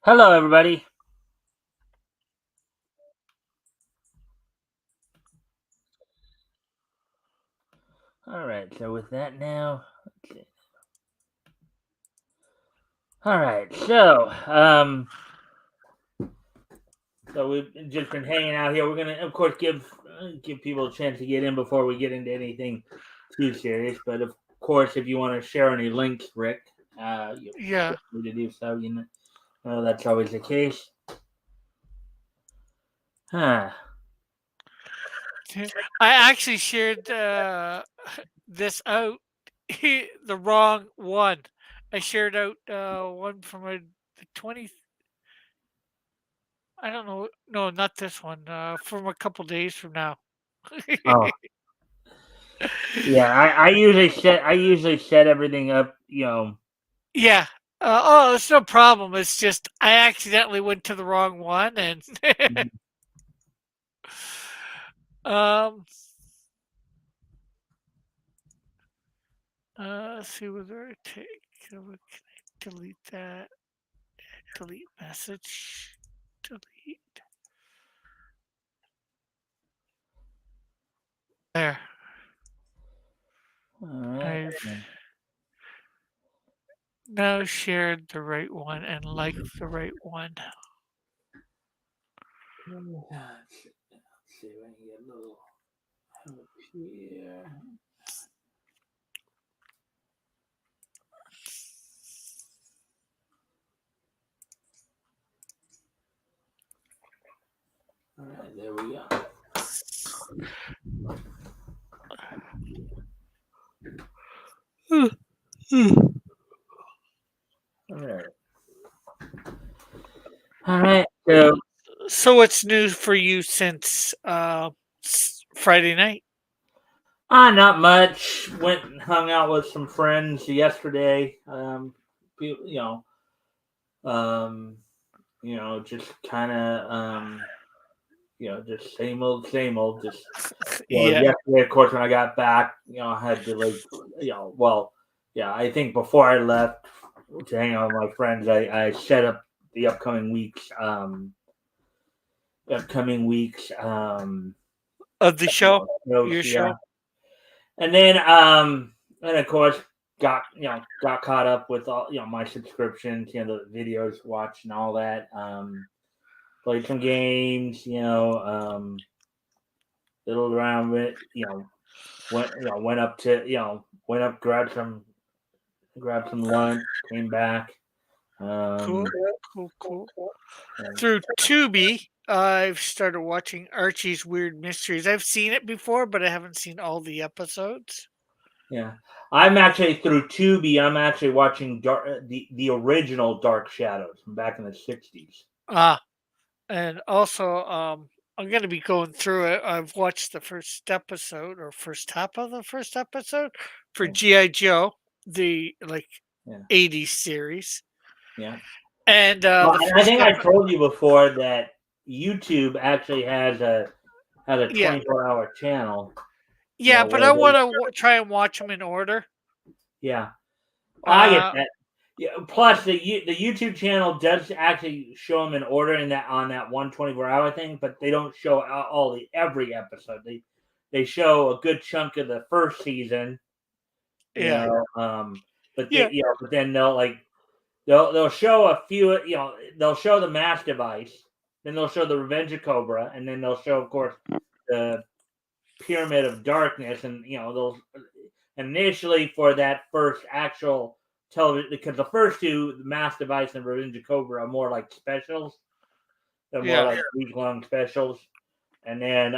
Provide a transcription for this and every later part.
Hello, everybody. All right, so with that now, let's see. All right, so we've just been hanging out here. We're gonna, of course, give people a chance to get in before we get into anything too serious. But of course, if you want to share any links, Rick, you Yeah. feel free to do so. That's always the case. Huh. I actually shared this out the wrong one. I shared out one from the 20. I don't know. No, not this one. From a couple days from now. Oh, yeah. I usually set everything up. Yeah. Oh, it's no problem. It's just I accidentally went to the wrong one, and um, let's see whether I take. Can I delete that? Delete message. Delete. There. All right. I've now shared the right one and liked the right one. Let's see if I can get a little help here. All right, there we go. All right. All right. So what's new for you since Friday night? Not much. Went and hung out with some friends yesterday. Pe- you know, um, just kind of, just same old, same old. Just Yeah. yesterday, of course, when I got back, I had to I think before I left to hang out with my friends, I set up the upcoming weeks. Of the show? Your Notes, yeah. show? And of course got caught up with all my subscriptions, the videos watched and all that. Played some games, fiddled around with went up, grabbed some lunch, came back. Cool. Um, Cool, cool. yeah. Through Tubi, I've started watching Archie's Weird Mysteries. I've seen it before, but I haven't seen all the episodes. Yeah. I'm actually through Tubi. I'm actually watching the original Dark Shadows from back in the '60s. Ah, and also I'm gonna be going through it. I've watched the first episode or first half of the first episode for Yeah. GI Joe, the Yeah. '80s series, Yeah. and Well, the and I first think I told you before that YouTube actually has a yeah, 24-hour channel. yeah, but Where I they want to try and watch them in order. yeah, I get Uh, that. Yeah. Plus, the YouTube channel does actually show them in order in that on that 124-hour thing, but they don't show all the every episode. They show a good chunk of the first season, you yeah, know. yeah, But then they'll show a few. They'll show the Mass Device, then they'll show the Revenge of Cobra, and then they'll show, of course, the Pyramid of Darkness, and they'll initially for that first actual television, because the first two, the Mass Device and Revenge of Cobra, are more like specials. They're more yeah, like week-long specials, and then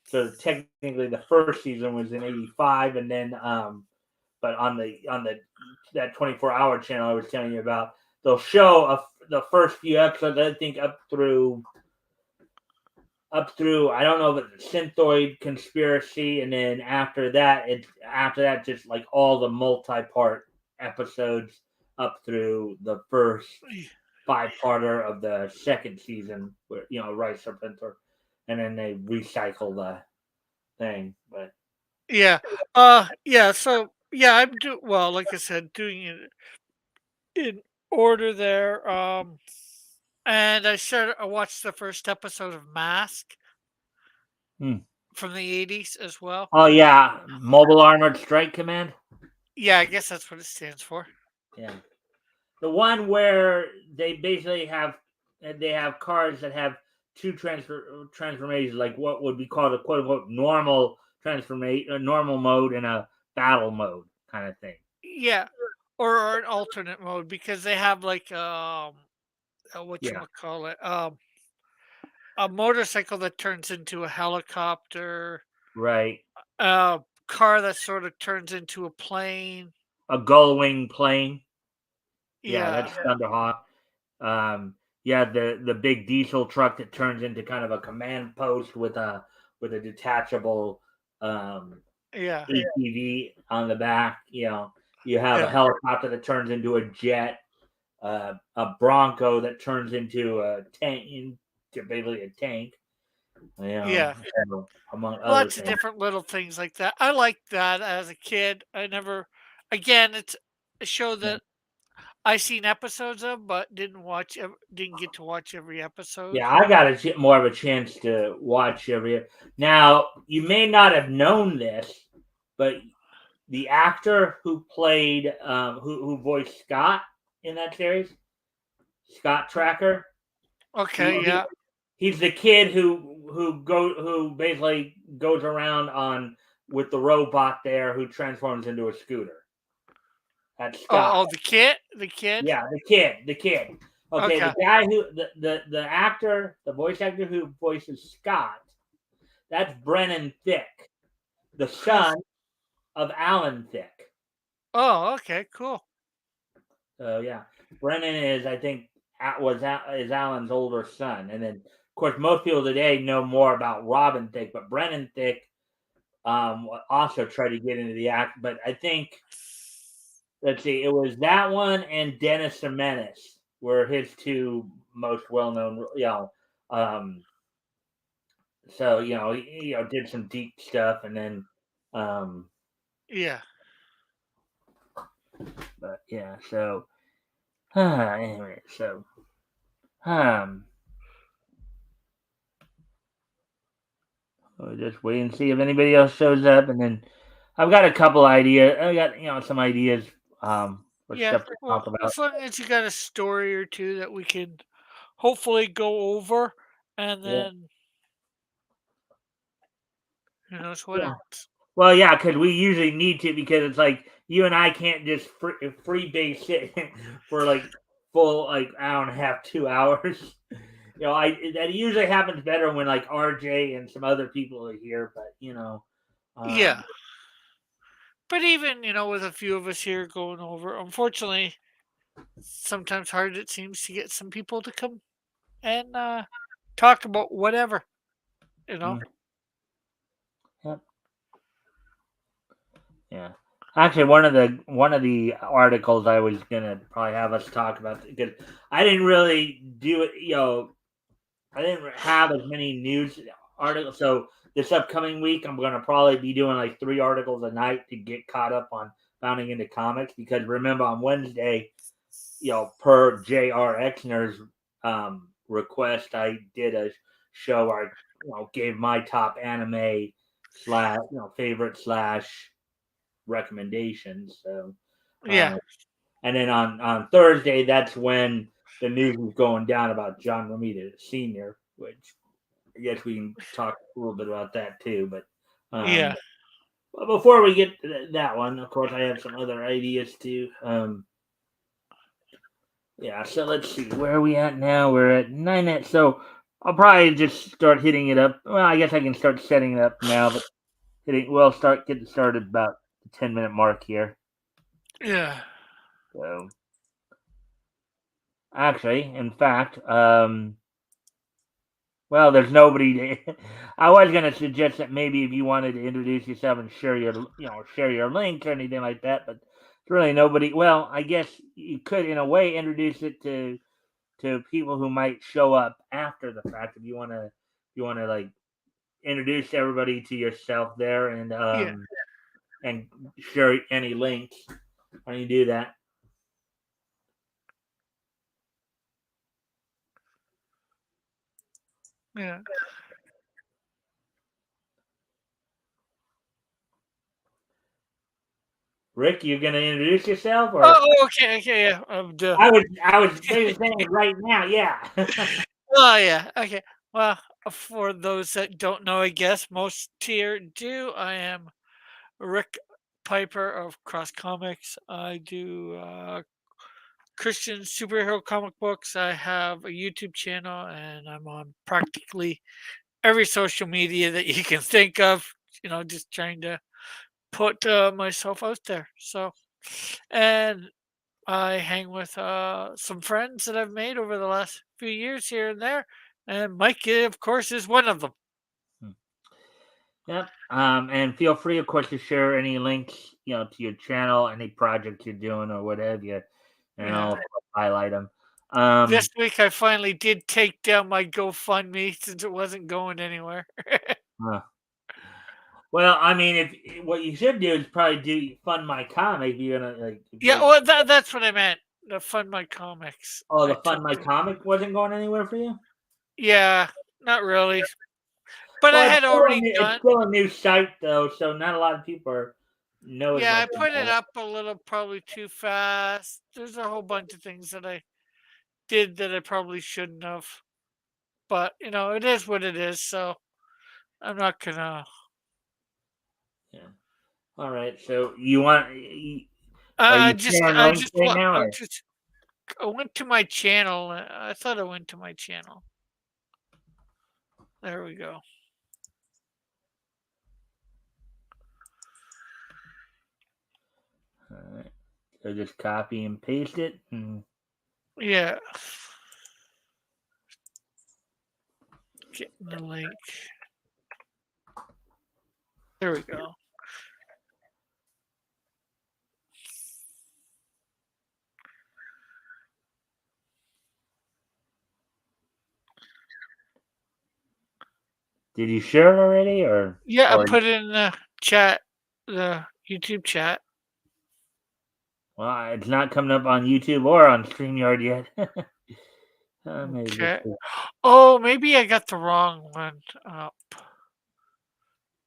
so technically the first season was in '85, and then but on the that 24-hour channel I was telling you about, they'll show the first few episodes. I think up through I don't know, but the Synthoid conspiracy, and then after that just like all the multi-part episodes up through the first five-parter of the second season, where Rice Serpentor, and then they recycle the thing. But yeah. Yeah. So Yeah, well, like I said, doing it in order there. And I watched the first episode of Mask Hmm. from the '80s as well. Oh yeah, Mobile Armored Strike Command. Yeah, I guess that's what it stands for. Yeah, the one where they basically have cars that have two transformations, like what would be called a quote unquote normal transformation, a normal mode, and a battle mode kind of thing. Yeah, or an alternate mode because they have like what you Yeah, call it, a motorcycle that turns into a helicopter, right. a car that sort of turns into a plane. A gull wing plane. Yeah, Yeah, that's Thunderhawk. Um, yeah, the big diesel truck that turns into kind of a command post with a detachable yeah, ATV on the back. You have a yeah, helicopter that turns into a jet, a Bronco that turns into a tank, into basically a tank. yeah. Among other Lots of things. different little things like that. I liked that as a kid. I never, again, it's a show Yeah. that I seen episodes of, but didn't get to watch every episode. Yeah, I got more of a chance to watch every. Now, you may not have known this, but the actor who played, who voiced Scott in that series, Scott Tracker, he, Okay, he yeah. he's the kid who basically goes around on with the robot there who transforms into a scooter. That's Scott. Oh, the kid. Yeah, the kid. Okay, Okay. the guy who the actor, the voice actor who voices Scott, that's Brennan Thick, the Who's? son of Alan Thick. Oh, okay, cool. So yeah, Brennan is I think is Alan's older son, and then of course most people today know more about Robin Thicke, but Brennan Thicke also tried to get into the act, but I think let's see, it was that one and Dennis the Menace were his two most well known. Um, so did some deep stuff, and then um, Yeah, but yeah, so anyway, so um, we'll just wait and see if anybody else shows up, and then I've got a couple ideas. I got some ideas for yeah. stuff to talk Well, about. as long as you got a story or two that we can hopefully go over, and Yeah, then who knows what yeah. else. Well, yeah, because we usually need to because it's like you and I can't just free base it for like full like hour and a half, 2 hours. I that usually happens better when like RJ and some other people are here, but Yeah, um, but even with a few of us here going over, unfortunately, sometimes hard it seems to get some people to come and talk about whatever. You know. mm, yep, yeah. Actually, one of the articles I was gonna probably have us talk about because I didn't really do it. I didn't have as many news articles. So this upcoming week, I'm going to probably be doing like 3 articles a night to get caught up on Bounding into Comics. Because remember, on Wednesday, per J.R. Exner's request, I did a show where I gave my top anime slash favorite slash recommendations. So, Yeah. uh, and then on Thursday, that's when the news was going down about John Romita Sr., which I guess we can talk a little bit about that too. Yeah. But before we get to that one, of course, I have some other ideas too. Yeah, so let's see. Where are we at now? We're at 9 minutes. So I'll probably just start hitting it up. Well, I guess I can start setting it up now, but we'll start getting started about the 10-minute mark here. Yeah. So actually, in fact, well, there's nobody. I was going to suggest that maybe if you wanted to introduce yourself and share your links or anything like that, but it's really nobody. Well, I guess you could, in a way, introduce it to people who might show up after the fact. If you want to like introduce everybody to yourself there, and Yeah. and share any links when you do that. Yeah. Rick, you gonna introduce yourself, or Oh, okay, okay, yeah. I was saying it right now. Yeah. Oh, yeah. Okay. Well, for those that don't know, I guess most here do. I am Rick Piper of Cross Comics. I do Christian superhero comic books. I have a YouTube channel, and I'm on practically every social media that you can think of. Just trying to put myself out there. So, and I hang with some friends that I've made over the last few years here and there, and Mike, of course, is one of them. Yep. And feel free, of course, to share any links, to your channel, any project you're doing or whatever, and Yeah. I'll highlight them. This week I finally did take down my GoFundMe since it wasn't going anywhere. Huh. Well, I mean, if what you should do is probably fund my comic. You're gonna Yeah, like, well, that's what I meant. The Fund My Comics. oh, I the took fund my them. comic wasn't going anywhere for you. Yeah, not really. But I Well, had already it's done. still a new site though, so not a lot of people know as Yeah, much I put it about it. up a little probably too fast. There's a whole bunch of things that I did that I probably shouldn't have. But, it is what it is. So I'm not gonna. Yeah. All right. So are you sharing links right now, or? I went to my channel. I thought I went to my channel. There we go. All right. So just copy and paste it. Yeah, getting the link. There we go. Did you share it already, Yeah, I or? put it in the chat, the YouTube chat. Well, it's not coming up on YouTube or on StreamYard yet. Maybe Okay. it's Oh, maybe I got the wrong one up.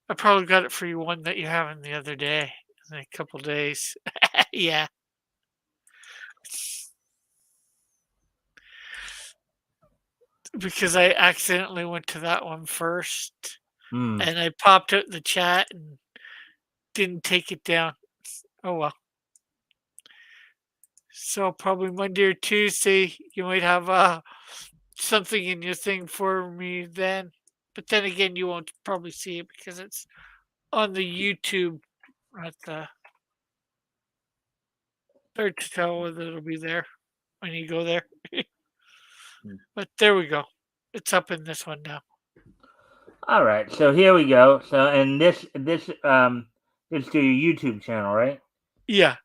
I probably got it for you one that you have in the other day, in a couple days. Yeah, because I accidentally went to that one first, Hmm. and I popped out the chat and didn't take it down. Oh well. So probably Monday or Tuesday, you might have something in your thing for me then. But then again, you won't probably see it because it's on the YouTube at the hard to tell whether it'll be there when you go there. But there we go. It's up in this one now. All right. So here we go. So and this is to your YouTube channel, right? Yeah.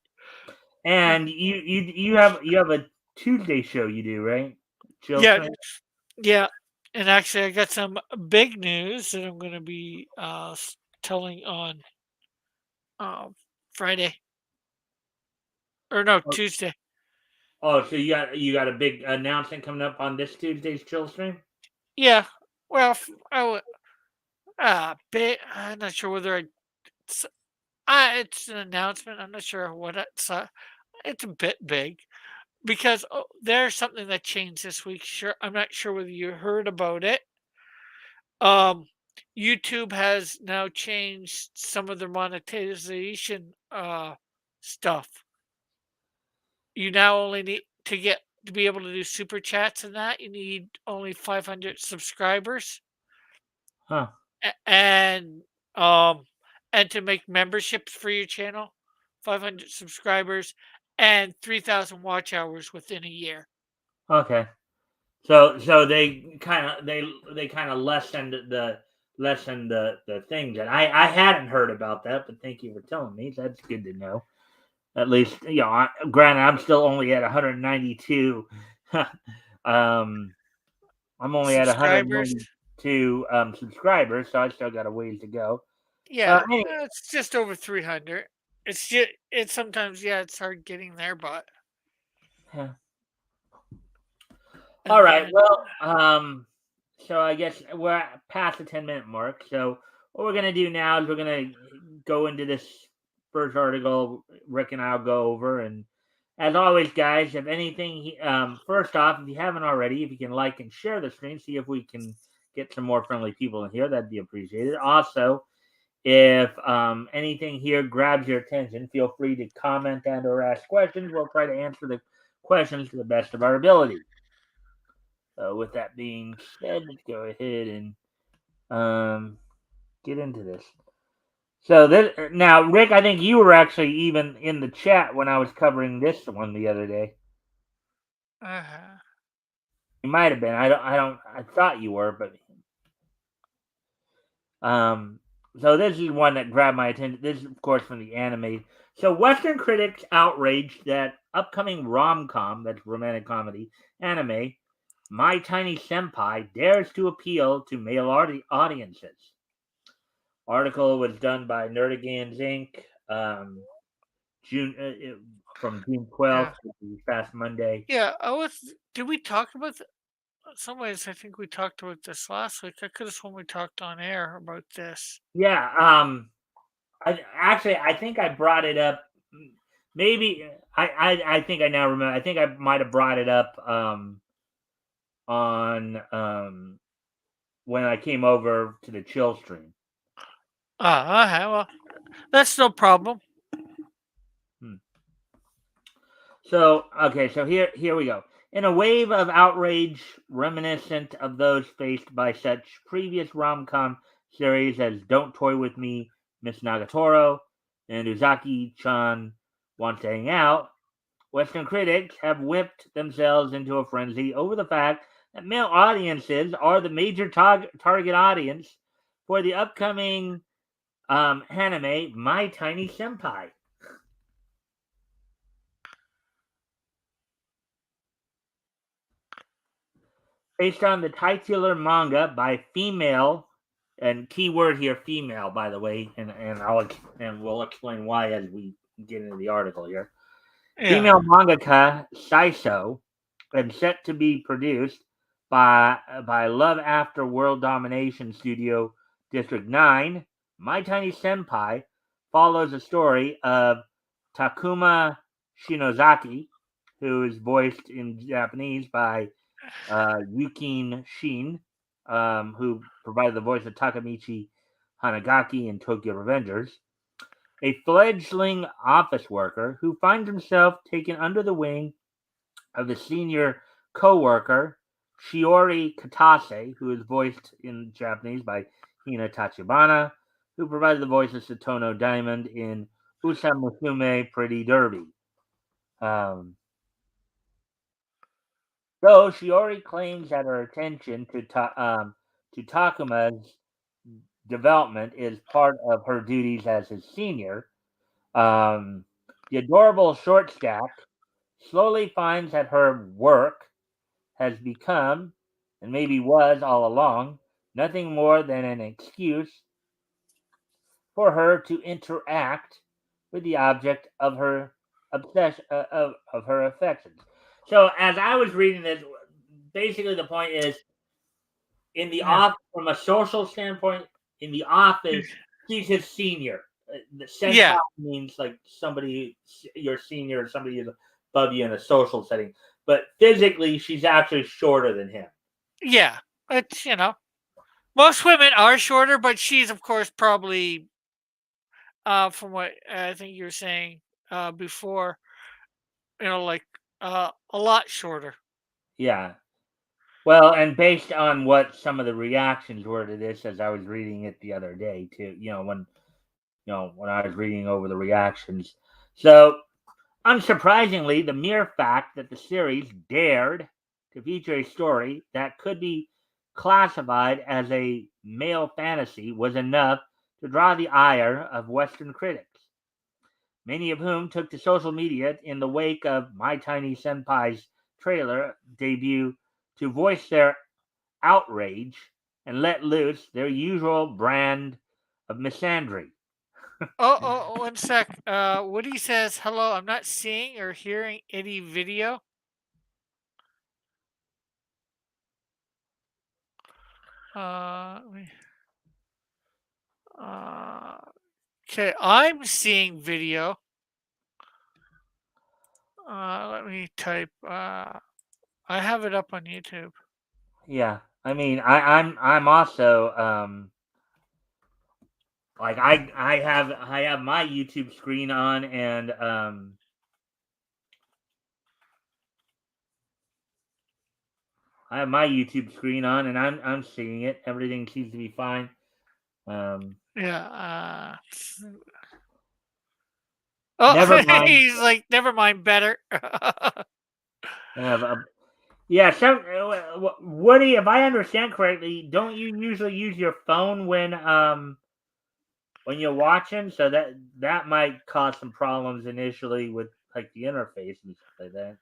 And you have a Tuesday show you do, right? Chill Yeah. stream. Yeah. And actually, I got some big news that I'm going to be telling on um, Friday. Or no, Oh, Tuesday. so you got a big announcement coming up on this Tuesday's chill stream. Yeah. Well, big. I'm not sure whether it's, it's an announcement. I'm not sure what it's. It's a bit big because there's something that changed this week. Sure, I'm not sure whether you heard about it. Um, YouTube has now changed some of their monetization stuff. You now only need to be able to do super chats and that. You need only 500 subscribers. Huh. And um and to make memberships for your channel, 500 subscribers and 3,000 watch hours within a year. Okay. So they kind of lessened the things, and I hadn't heard about that, but thank you for telling me. That's good to know. At least, granted, I'm still only at 192. um, I'm only at Subscribers. 192 subscribers, so I still got a ways to go. Yeah, Anyway, it's just over 300. It's sometimes, yeah, it's hard getting there, but yeah. All and right. then Well, so I guess we're past the 10-minute mark. So what we're gonna do now is we're gonna go into this first article. Rick and I'll go over, and as always, guys, if anything, first off, if you haven't already, if you can like and share the stream, see if we can get some more friendly people in here. That'd be appreciated. Also, if anything here grabs your attention, feel free to comment and/or ask questions. We'll try to answer the questions to the best of our ability. With that being said, let's go ahead and get into this. So this now, Rick, I think you were actually even in the chat when I was covering this one the other day. uh You might have been. I thought you were, but um. So this is one that grabbed my attention. This is, of course, from the anime. So Western critics outraged that upcoming rom-com, that's romantic comedy anime, My Tiny Senpai, dares to appeal to male audiences. Article was done by Nerdigans Inc. June from June yeah, 12th, which is past Monday. yeah. I was. Did we talk about some ways? I think we talked about this last week. I could have sworn we talked on air about this. Yeah, I think I brought it up. Maybe I think I now remember. I think I might have brought it up on when I came over to the chill stream. Okay, well, that's no problem. Hmm. So okay, so here we go. In a wave of outrage reminiscent of those faced by such previous rom-com series as Don't Toy With Me, Miss Nagatoro, and Uzaki-chan Wants to Hang Out, Western critics have whipped themselves into a frenzy over the fact that male audiences are the major target audience for the upcoming anime My Tiny Senpai. Based on the titular manga by female, and keyword here female, by the way, and we'll explain why as we get into the article here. Yeah. Female mangaka Saiso, and set to be produced by Love After World Domination Studio District 9, My Tiny Senpai follows the story of Takuma Shinozaki, who is voiced in Japanese by Yukin Shin, who provided the voice of Takamichi Hanagaki in Tokyo Revengers, a fledgling office worker who finds himself taken under the wing of the senior co-worker Shiori Katase, who is voiced in Japanese by Hina Tachibana, who provided the voice of Satono Diamond in Usamusume Pretty Derby. Though Shiori claims that her attention to Takuma's development is part of her duties as his senior, um, the adorable short stack slowly finds that her work has become, and maybe was all along, nothing more than an excuse for her to interact with the object of her obsession of her affections. So as I was reading this, basically the point is in the Yeah. off from a social standpoint, in the office, she's his senior. The senpai Yeah. means like somebody your senior, somebody is above you in a social setting. But physically, she's actually shorter than him. Yeah. It's, most women are shorter, but she's, of course, probably, from what I think you were saying before, like a lot shorter. Yeah. Well, and based on what some of the reactions were to this, as I was reading it the other day, too, when I was reading over the reactions. So, unsurprisingly, the mere fact that the series dared to feature a story that could be classified as a male fantasy was enough to draw the ire of Western critics, many of whom took to social media in the wake of My Tiny Senpai's trailer debut to voice their outrage and let loose their usual brand of misandry. Oh, 1 sec. Woody says, "Hello, I'm not seeing or hearing any video." Let me, uh, okay, I'm seeing video. Let me type. I have it up on YouTube. Yeah, I mean, I'm also like I have my YouTube screen on, and I have my YouTube screen on, and I'm seeing it. Everything seems to be fine. Um, Yeah. Oh, Never mind. he's like, never mind. Better. Uh, yeah, so Woody, if I understand correctly, don't you usually use your phone when you're watching? So that might cause some problems initially with like the interface and stuff like that.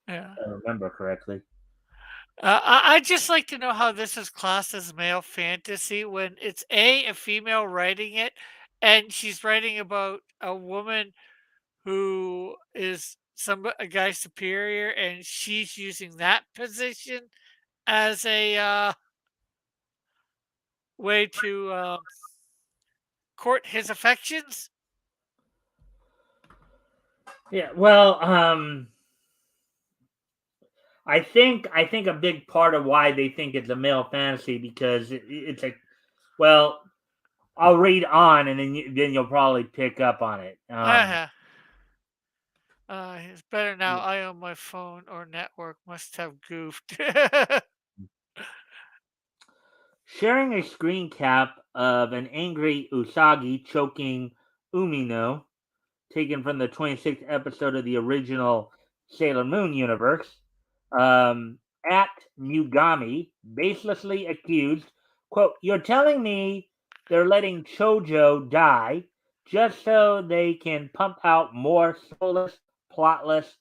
Yeah. If I remember correctly. I'd just like to know how this is classed as male fantasy when it's a female writing it, and she's writing about a woman who is a guy superior, and she's using that position as a way to court his affections. Yeah, well, I think a big part of why they think it's a male fantasy because it's like, well, I'll read on and then you'll probably pick up on it. Uh-huh. It's better now. I own my phone or network must have goofed. Sharing a screen cap of an angry Usagi choking Umino, taken from the 26th episode of the original Sailor Moon universe, at Mugami baselessly accused, quote, "You're telling me they're letting Chojo die just so they can pump out more soulless, plotless,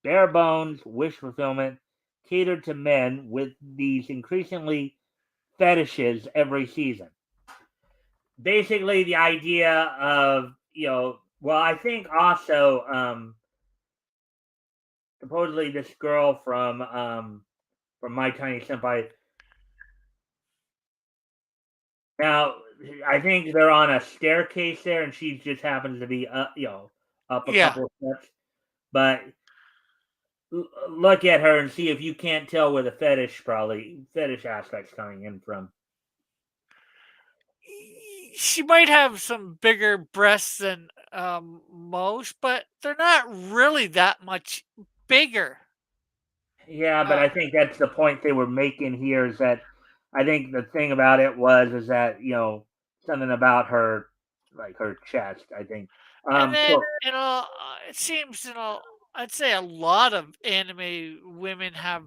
bare bones wish fulfillment catered to men with these increasingly fetishes every season." Basically, the idea of, well, I think also supposedly this girl from My Tiny Senpai. Now, I think they're on a staircase there, and she just happens to be up a Yeah. couple of steps. But look at her and see if you can't tell where the fetish aspect's coming in from. She might have some bigger breasts than most, but they're not really that much bigger. Yeah, but Uh, I think that's the point they were making here is that I think the thing about it was is that something about her, like her chest. I think. and then, So it seems, I'd say a lot of anime women have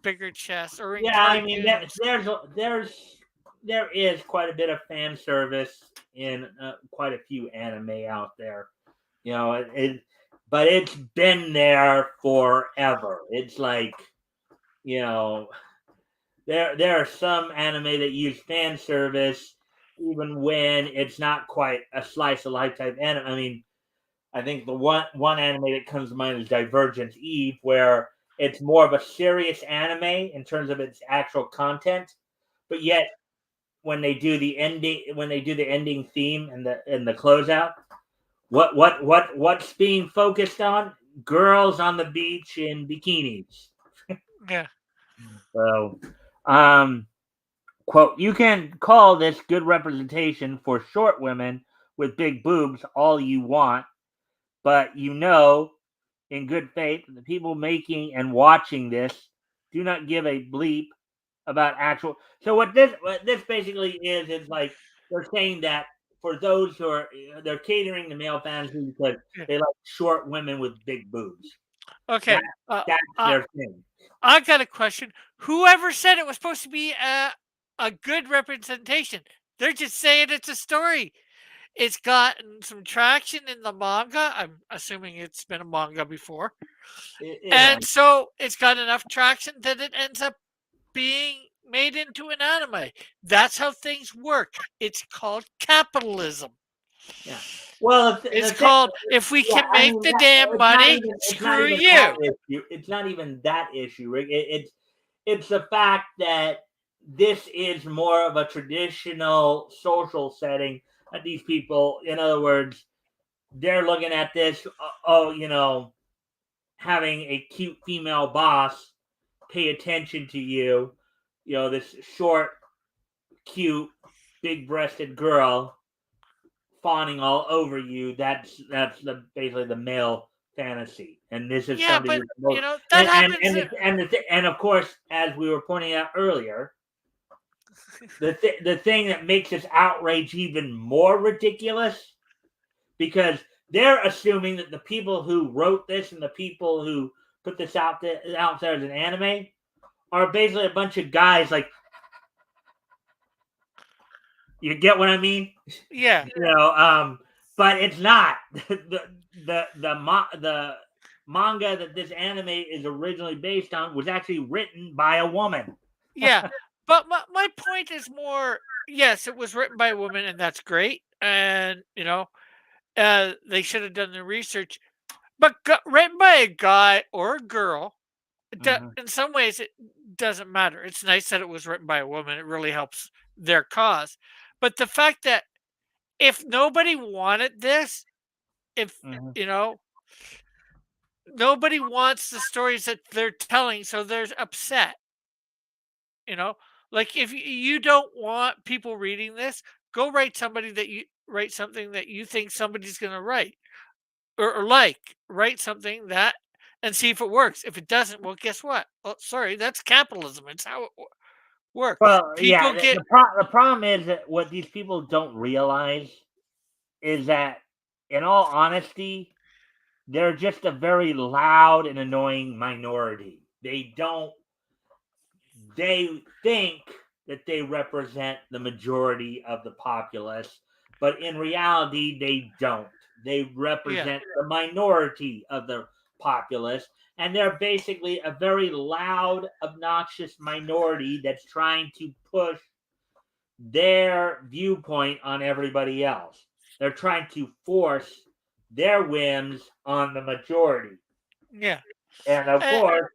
bigger chests, or in yeah, I mean cartoons. there is quite a bit of fan service in quite a few anime out there. But it's been there forever. It's like you know there are some anime that use fan service even when it's not quite a slice of life type anime. I mean, I think the one anime that comes to mind is Divergent Eve, where it's more of a serious anime in terms of its actual content, but yet when they do the ending theme and the closeout, what's being focused on? Girls on the beach in bikinis. Yeah. So, um, quote, "You can call this good representation for short women with big boobs all you want, but in good faith, the people making and watching this do not give a bleep about actual." So what this basically is like they're saying that for those who are they're catering to male fantasy because Yeah. they like short women with big boobs. That Okay. that's Uh, their thing. I got a question. Whoever said it was supposed to be a good representation? They're just saying it's a story. It's gotten some traction in the manga. I'm assuming it's been a manga before. It has. And so it's got enough traction that it ends up being made into an anime. That's how things work. It's called capitalism. Yeah. Well, It's the thing, called if we yeah, can I make mean, the damn money, it's not screw even that you. issue. It's not even that issue, Rick. It's the fact that this is more of a traditional social setting that these people, in other words, they're looking at this. Oh, having a cute female boss pay attention to you. This short, cute, big-breasted girl fawning all over you. That's basically the male fantasy, and this is Yeah, something but that's most that happens. and of course, as we were pointing out earlier, the thing that makes this outrage even more ridiculous because they're assuming that the people who wrote this and the people who put this out there as an anime are basically a bunch of guys like you get what I mean? Yeah, But it's not the manga that this anime is originally based on was actually written by a woman. yeah. But my point is more. Yes, it was written by a woman, and that's great. And they should have done the research. But written by a guy or a girl, Mhm. in some ways it doesn't matter. It's nice that it was written by a woman. It really helps their cause. But the fact that if nobody wanted this, if Mhm. you know, nobody wants the stories that they're telling, so they're upset. You know, like if you don't want people reading this, go write something that you think somebody's going to write or like write something that and see if it works. If it doesn't, well, guess what? Well, sorry, that's capitalism. It's how it works. Well, yeah, People get the problem is that what these people don't realize is that, in all honesty, they're just a very loud and annoying minority. They think that they represent the majority of the populace, but in reality, they don't. They yeah, represent the minority of the populace, and they're basically a very loud, obnoxious minority that's trying to push their viewpoint on everybody else. They're trying to force their whims on the majority. yeah, And of uh, course,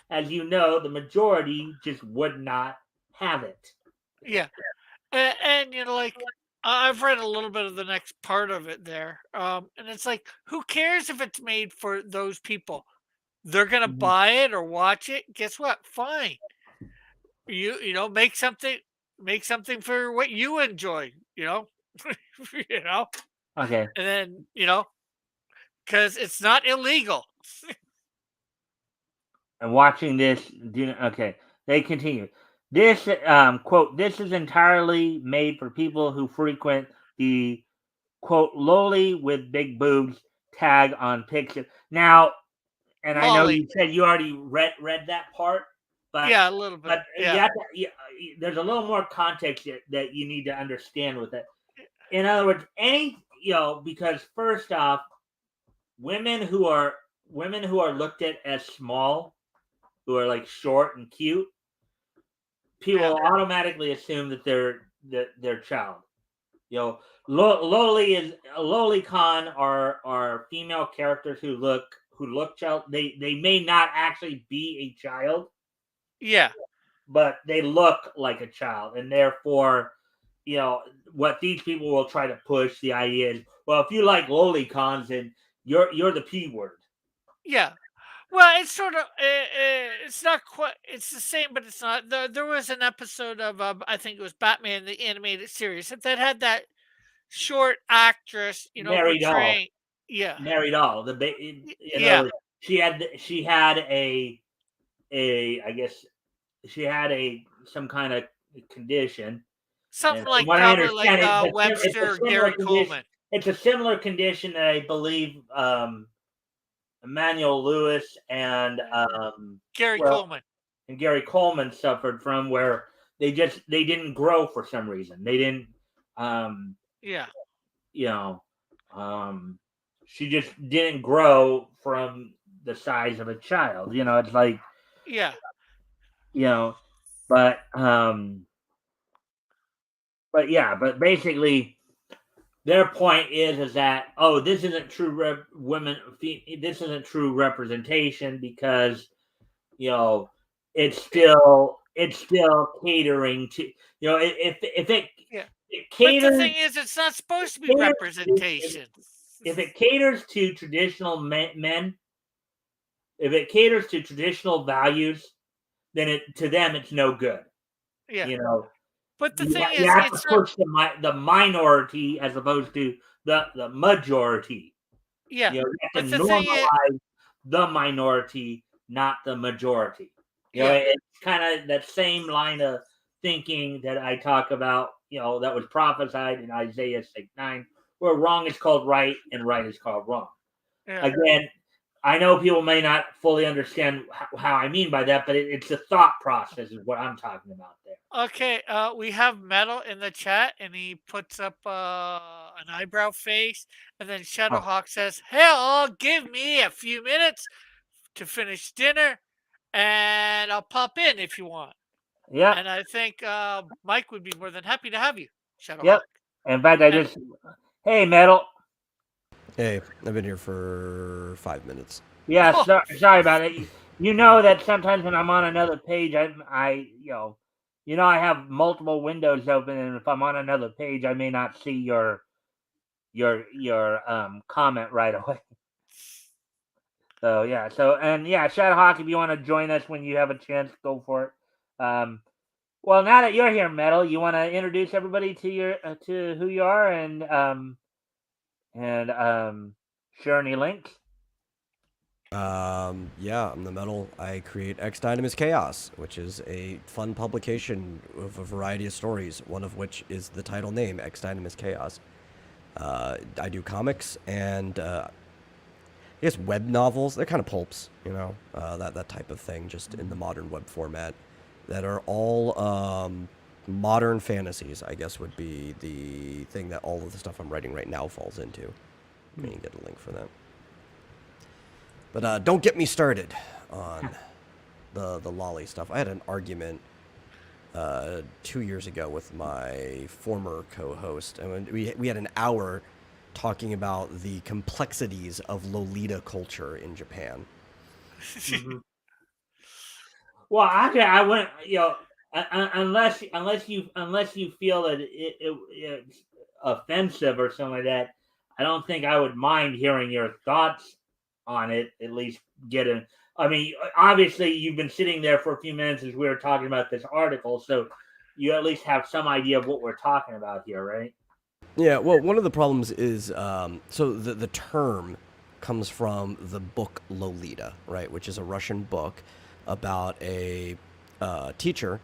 as you know, the majority just would not have it. yeah, and like I've read a little bit of the next part of it there, and it's like, who cares if it's made for those people? They're gonna Mhm. buy it or watch it. Guess what? Fine. Make something for what you enjoy. you know, Okay. and then because it's not illegal. And watching this, okay, they continue. This quote. This is entirely made for people who frequent the quote lowly with big boobs tag on picture. Now, and I know Lolly. you said you already read that part, but Yeah, a little bit. you Yeah. have to, there's a little more context that you need to understand with it. In other words, because first off, women who are women who are looked at as small, who are like short and cute, Yeah. people automatically assume that they're child. You know, lowly is lowly con are female characters who look child. They may not actually be a child, Yeah. but they look like a child, and therefore, what these people will try to push the idea is, well, if you like lowly cons, then you're the p word. Yeah. Well, it's sort of it's not quite it's the same, but it's not. There was an episode of I think it was Batman the animated series that had that short actress, Married all, portraying. Yeah. married all. In other Yeah. words, she had a I guess she had a some kind of condition, and Something from like what I probably like understand, it's a Webster or similar Gary condition. Coleman. It's a similar condition that I believe Emmanuel Lewis Gary well Coleman. and Gary Coleman suffered from, where they didn't grow for some reason. They didn't um, Yeah. you know um, she just didn't grow from the size of a child. It's like Yeah. you know But yeah, but basically their point is that, oh, this isn't true this isn't true representation because, you know, it's still catering to, if Yeah. it But the caters thing is, it's not supposed to be caters representation. if it caters to traditional men, if it caters to traditional values, then to them it's no good. Yeah. You know, But the you, thing you is, have to it's not. push the minority as opposed to the majority. Yeah. You have But to the thing is, normalize the minority, not the majority. yeah. It's kind of that same line of thinking that I talk about, that was prophesied in Isaiah 6:9, where wrong is called right and right is called wrong. Yeah. Again, I know people may not fully understand how I mean by that, but it's the thought process is what I'm talking about there. Okay, we have Metal in the chat, and he puts up an eyebrow face, and then Oh, Shadowhawk says, "Hell, give me a few minutes to finish dinner, and I'll pop in if you want." yep, And I think Mike would be more than happy to have you, yep. Shadowhawk. In fact, I And just, hey, Metal. Hey, I've been here for 5 minutes. Yeah, oh, sorry about it. You know that sometimes when I'm on another page, I have multiple windows open, and if I'm on another page, I may not see your comment right away. So yeah, Shadowhawk, if you want to join us when you have a chance, go for it. Well, now that you're here, Metal, you want to introduce everybody to to who you are and share any links. Yeah, I'm the Metal. I create X Dynamis Chaos, which is a fun publication of a variety of stories, one of which is the title name, X Dynamis Chaos. I do comics and I guess web novels. They're kind of pulps, that type of thing, just in the modern web format, that are all modern fantasies, I guess would be the thing that all of the stuff I'm writing right now falls into. You can get a link for that. But don't get me started on the lolly stuff. I had an argument 2 years ago with my former co-host, and we had an hour talking about the complexities of Lolita culture in Japan. Mm-hmm. Well, actually, I wouldn't. Unless you feel that it's offensive or something like that, I don't think I would mind hearing your thoughts on it. At least getting. I mean, obviously, you've been sitting there for a few minutes as we were talking about this article, so you at least have some idea of what we're talking about here, right? Yeah, well, one of the problems is so the term comes from the book Lolita, right, which is a Russian book about a teacher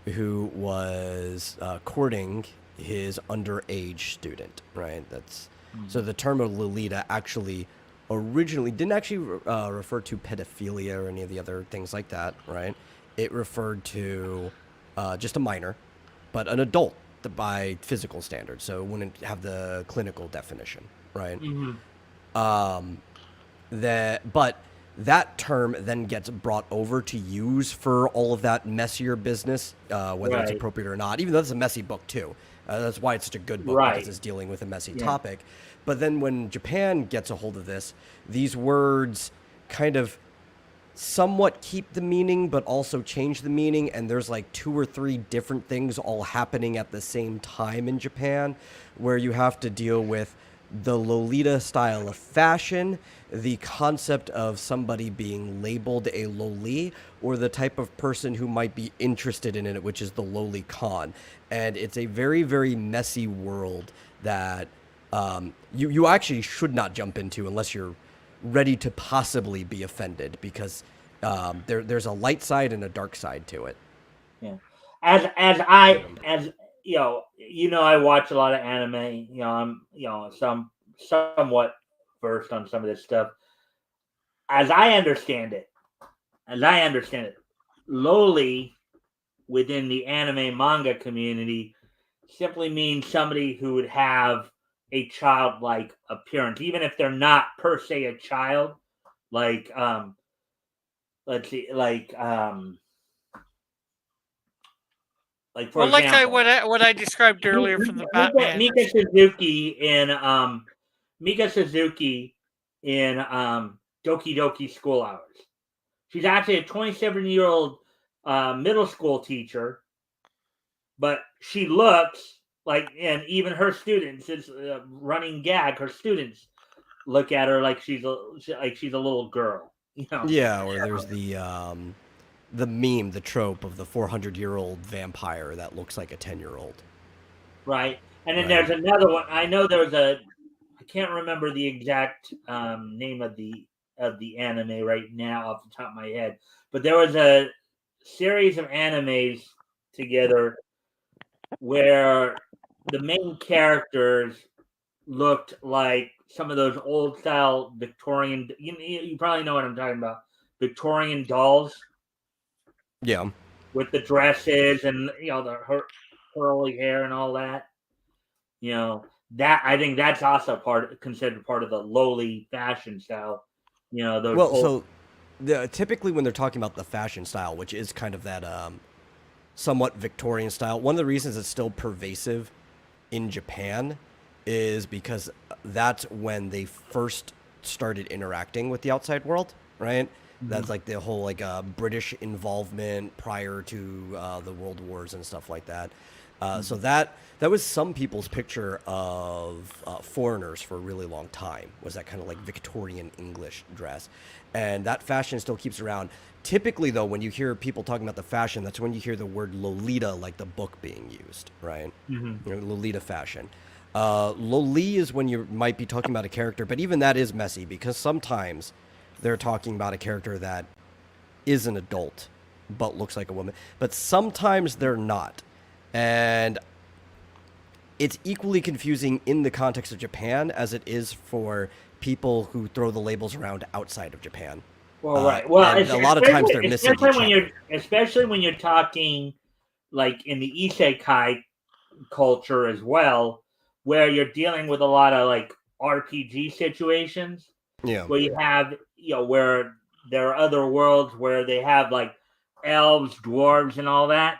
who was courting his underage student, right? So the term of Lolita actually originally didn't actually refer to pedophilia or any of the other things like that, right? It referred to just a minor, but an adult by physical standards, so it wouldn't have the clinical definition, right? Mm-hmm. But that term then gets brought over to use for all of that messier business, whether it's Right. appropriate or not, even though it's a messy book too. That's why it's such a good book, Right. because it's dealing with a messy Yeah. topic. But then when Japan gets a hold of this, these words kind of somewhat keep the meaning but also change the meaning, and there's like 2 or 3 different things all happening at the same time in Japan, where you have to deal with the Lolita style of fashion, the concept of somebody being labeled a loli, or the type of person who might be interested in it, which is the lolicon. And it's a very, very messy world that you actually should not jump into unless you're ready to possibly be offended, because there's a light side and a dark side to it. Yeah. As I watch a lot of anime. I'm somewhat versed on some of this stuff. As I understand it, loli within the anime manga community simply means somebody who would have a childlike appearance, even if they're not per se a child. Like let's see, like Like for Well, like example, what I described earlier from the Batman. Mika Suzuki in Doki Doki School Hours. She's actually a 27-year-old middle school teacher, but she looks like, and even her students, it's a running gag. Her students look at her like she's a little girl. You know? Yeah, or there's the meme, the trope of the 400-year-old vampire that looks like a 10-year-old. Right. And then Right. there's another one. I know there's I can't remember the exact name of the anime right now off the top of my head, but there was a series of animes together where the main characters looked like some of those old style Victorian. You probably know what I'm talking about. Victorian dolls. Yeah. With the dresses and her curly hair and all that. That I think that's also considered part of the lowly fashion style. Those so typically when they're talking about the fashion style, which is kind of that somewhat Victorian style, one of the reasons it's still pervasive in Japan is because that's when they first started interacting with the outside world, right? That's like the whole British involvement prior to the World Wars and stuff like that. So that was some people's picture of foreigners for a really long time, was that kind of like Victorian English dress. And that fashion still keeps around. Typically, though, when you hear people talking about the fashion, that's when you hear the word Lolita, like the book, being used, right? Lolita fashion. Loli is when you might be talking about a character, but even that is messy because sometimes they're talking about a character that is an adult but looks like a woman, but sometimes they're not. And it's equally confusing in the context of Japan as it is for people who throw the labels around outside of Japan. Well, right. Well, a lot of times they're missing each other. Especially when you're talking like in the isekai culture as well, where you're dealing with a lot of like RPG situations. Yeah. Where you have, where there are other worlds where they have like elves, dwarves, and all that.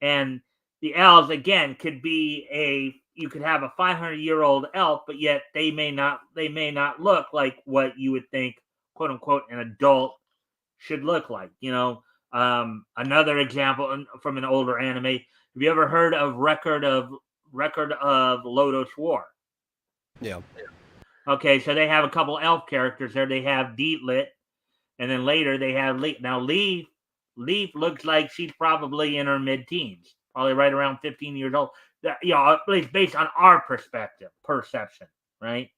And the elves, again, you could have a 500-year-old elf, but yet they may not look like what you would think, quote unquote, an adult should look like. Another example from an older anime. Have you ever heard of Record of Lodoss War? Yeah. Okay, so they have a couple elf characters there. They have Dietlit, and then later they have Leaf. Now Leaf looks like she's probably in her mid-teens, probably right around 15 years old. At least based on our perception, right?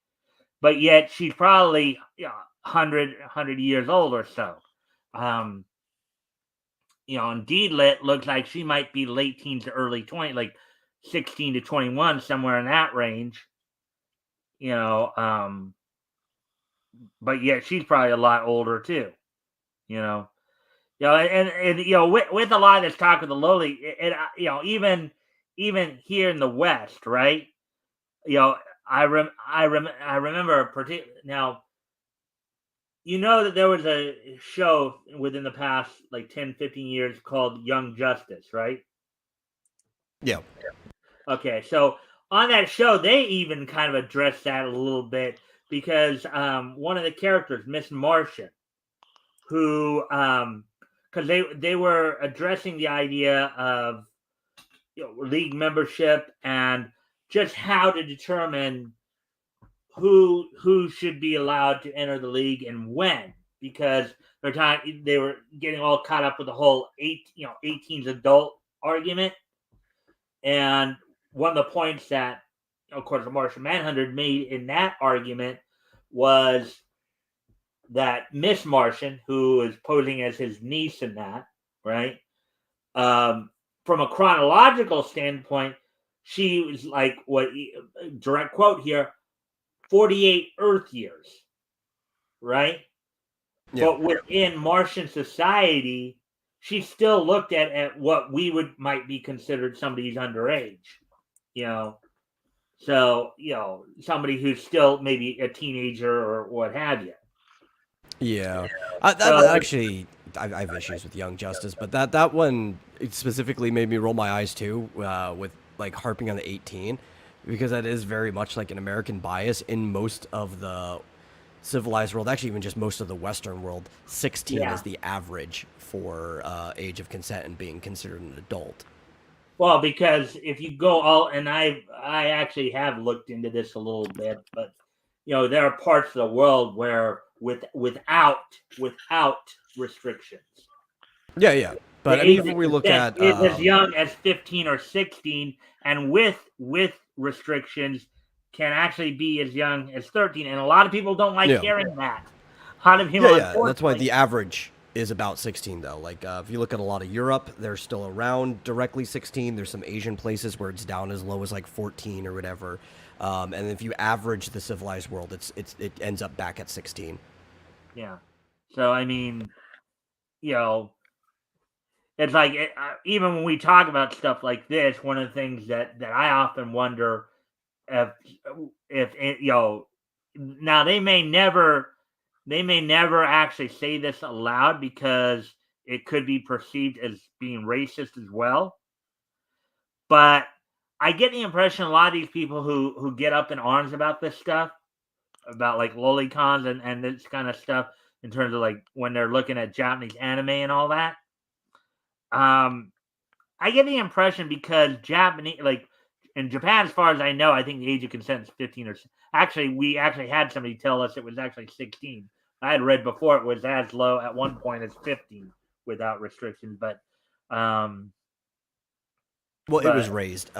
But yet she's probably 100 years old or so. And Dietlit looks like she might be late teens to early 20, like 16 to 21, somewhere in that range. But yet she's probably a lot older too. And with a lot of this talk of the lowly, even here in the West, right? I remember now. That there was a show within the past like 10, 15 years called Young Justice, right? Yeah. Okay, so on that show, they even kind of addressed that a little bit because one of the characters, Miss Martian, who because they were addressing the idea of league membership and just how to determine who should be allowed to enter the league and when, because they were getting all caught up with the whole 18's adult argument. And one of the points that, of course, the Martian Manhunter made in that argument was that Miss Martian, who is posing as his niece in that, right? From a chronological standpoint, she was like, direct quote here, 48 Earth years, right? Yeah. But within Martian society, she still looked at what we might be considered somebody who's underage, So, somebody who's still maybe a teenager or what have you. Yeah. That actually I have issues with Young Justice, but that one specifically made me roll my eyes too, with like harping on the 18, because that is very much like an American bias in most of the civilized world, actually even just most of the Western world. 16 Yeah. is the average for age of consent and being considered an adult. Well, because if you go all, and I actually have looked into this a little bit, but there are parts of the world where without restrictions, Yeah. But the I mean, age if of we look consent at is as young as 15 or 16, and with restrictions can actually be as young as 13. And a lot of people don't like hearing that. A lot of people, yeah, that's why unfortunately, the average is about 16 though. Like if you look at a lot of Europe, they're still around directly 16. There's some Asian places where it's down as low as like 14 or whatever. And if you average the civilized world, it ends up back at 16. Yeah. So I mean, it's like even when we talk about stuff like this, one of the things that I often wonder if now they may never actually say this aloud because it could be perceived as being racist as well. But I get the impression a lot of these people who get up in arms about this stuff, about like lolicons and this kind of stuff, in terms of like when they're looking at Japanese anime and all that. I get the impression because Japanese, like in Japan, as far as I know, I think the age of consent is 15 or actually, we actually had somebody tell us it was actually 16. I had read before it was as low at one point as 15 without restrictions, but it was raised.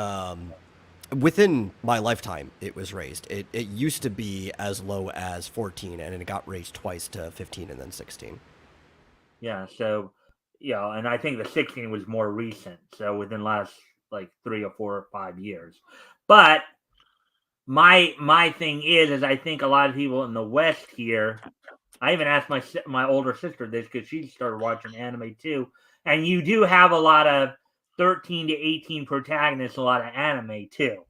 Within my lifetime, it was raised. It used to be as low as 14, and it got raised twice to 15 and then 16. Yeah, so and I think the 16 was more recent, so within the last like 3 or 4 or 5 years. But my thing is I think a lot of people in the West here. I even asked my older sister this because she started watching anime too, and you do have a lot of 13 to 18 protagonists, a lot of anime too.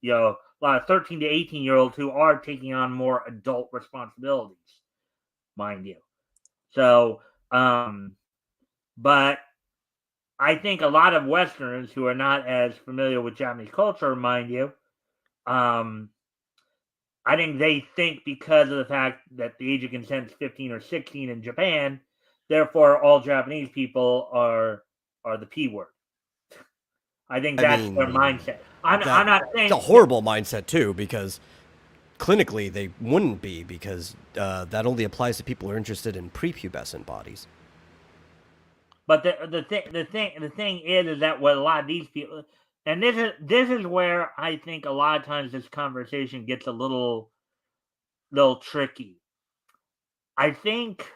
A lot of 13 to 18-year-olds who are taking on more adult responsibilities, mind you. So, but I think a lot of Westerners who are not as familiar with Japanese culture, mind you, I think they think because of the fact that the age of consent is 15 or 16 in Japan, therefore all Japanese people are the P word. I think that's their mindset. I'm not saying it's a horrible mindset too, because clinically they wouldn't be, because that only applies to people who are interested in prepubescent bodies. But the thing is that what a lot of these people, and this is where I think a lot of times this conversation gets a little tricky. I think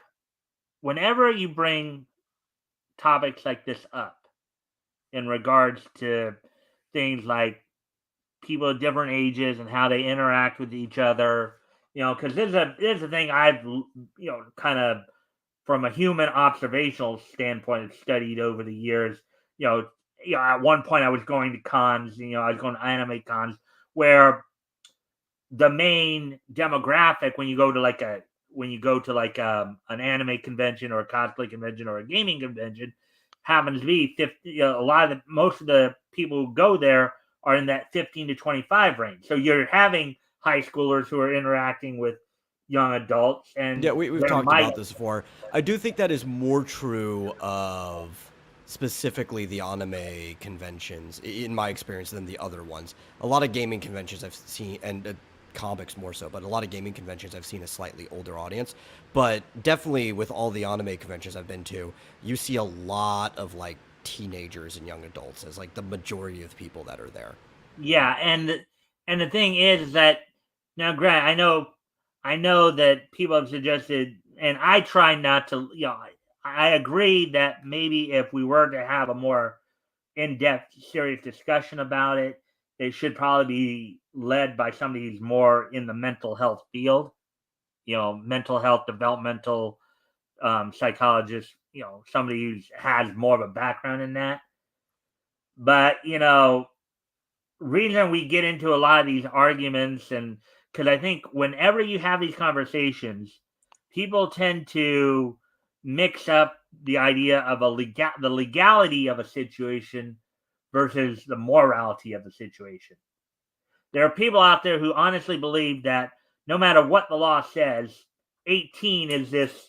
whenever you bring topics like this up in regards to things like people of different ages and how they interact with each other, because this is a thing I've kind of from a human observational standpoint studied over the years. At one point I was going to cons, I was going to anime cons where the main demographic when you go to an anime convention or a cosplay convention or a gaming convention happens to be 50. Most of the people who go there are in that 15 to 25 range. So you're having high schoolers who are interacting with young adults, and we've talked about this before. I do think that is more true of specifically the anime conventions, in my experience, than the other ones. A lot of gaming conventions I've seen, and comics more so, but a lot of gaming conventions I've seen a slightly older audience. But definitely with all the anime conventions I've been to, you see a lot of like teenagers and young adults as like the majority of people that are there. Yeah, and the thing is that now, Grant, I know that people have suggested, and I try not to. I agree that maybe if we were to have a more in-depth, serious discussion about it, they should probably be led by somebody who's more in the mental health field. Mental health, developmental psychologist. Somebody who has more of a background in that. But reason we get into a lot of these arguments, and because I think whenever you have these conversations, people tend to mix up the idea of the legality of a situation versus the morality of the situation. There are people out there who honestly believe that no matter what the law says, 18 is this.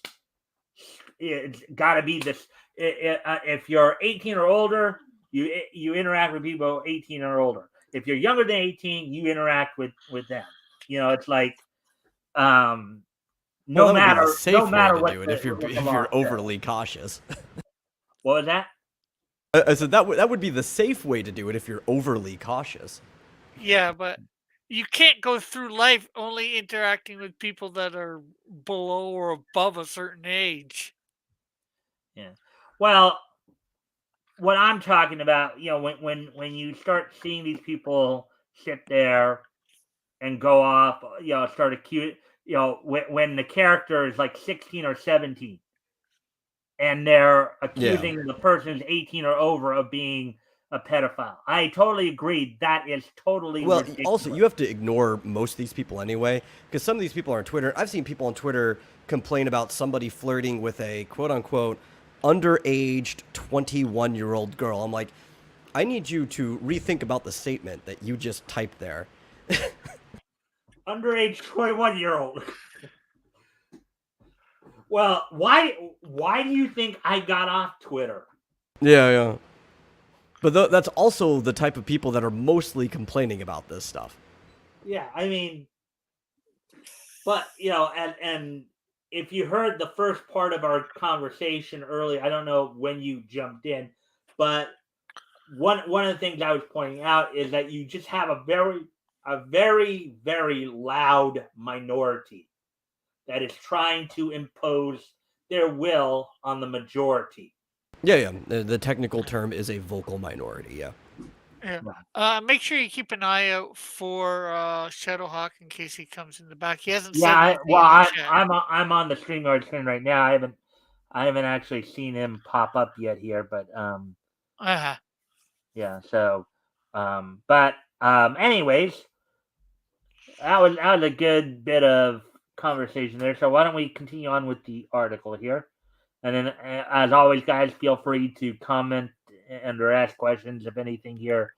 It's got to be this. If you're 18 or older, you interact with people 18 or older. If you're younger than 18, you interact with them. It's like no Well, that would be matter the safe way to what do it the, if you're what the if law you're says. overly cautious. What was that? I said that would be the safe way to do it if you're overly cautious. Yeah, but you can't go through life only interacting with people that are below or above a certain age. Yeah. Well, what I'm talking about, when you start seeing these people sit there and go off, start accusing, when the character is like 16 or 17 and they're accusing the person's 18 or over of being a pedophile. I totally agree. That is totally Well, ridiculous. also, you have to ignore most of these people anyway, because some of these people are on Twitter. I've seen people on Twitter complain about somebody flirting with a quote-unquote underaged 21-year-old girl. I'm like, I need you to rethink about the statement that you just typed there. Underage 21-year-old. Well, why do you think I got off Twitter? Yeah. But that's also the type of people that are mostly complaining about this stuff. Yeah, I mean, but and if you heard the first part of our conversation earlier, I don't know when you jumped in, but one of the things I was pointing out is that you just have a very, very loud minority that is trying to impose their will on the majority. Yeah. The technical term is a vocal minority, yeah. Yeah. Make sure you keep an eye out for Shadowhawk in case he comes in the back. He hasn't said Yeah, anything in the chat. I'm on the StreamYard screen right now. I haven't actually seen him pop up yet here, but Uh-huh. yeah. So, but anyways, that was a good bit of conversation there. So why don't we continue on with the article here? And then, as always, guys, feel free to comment and or ask questions if anything here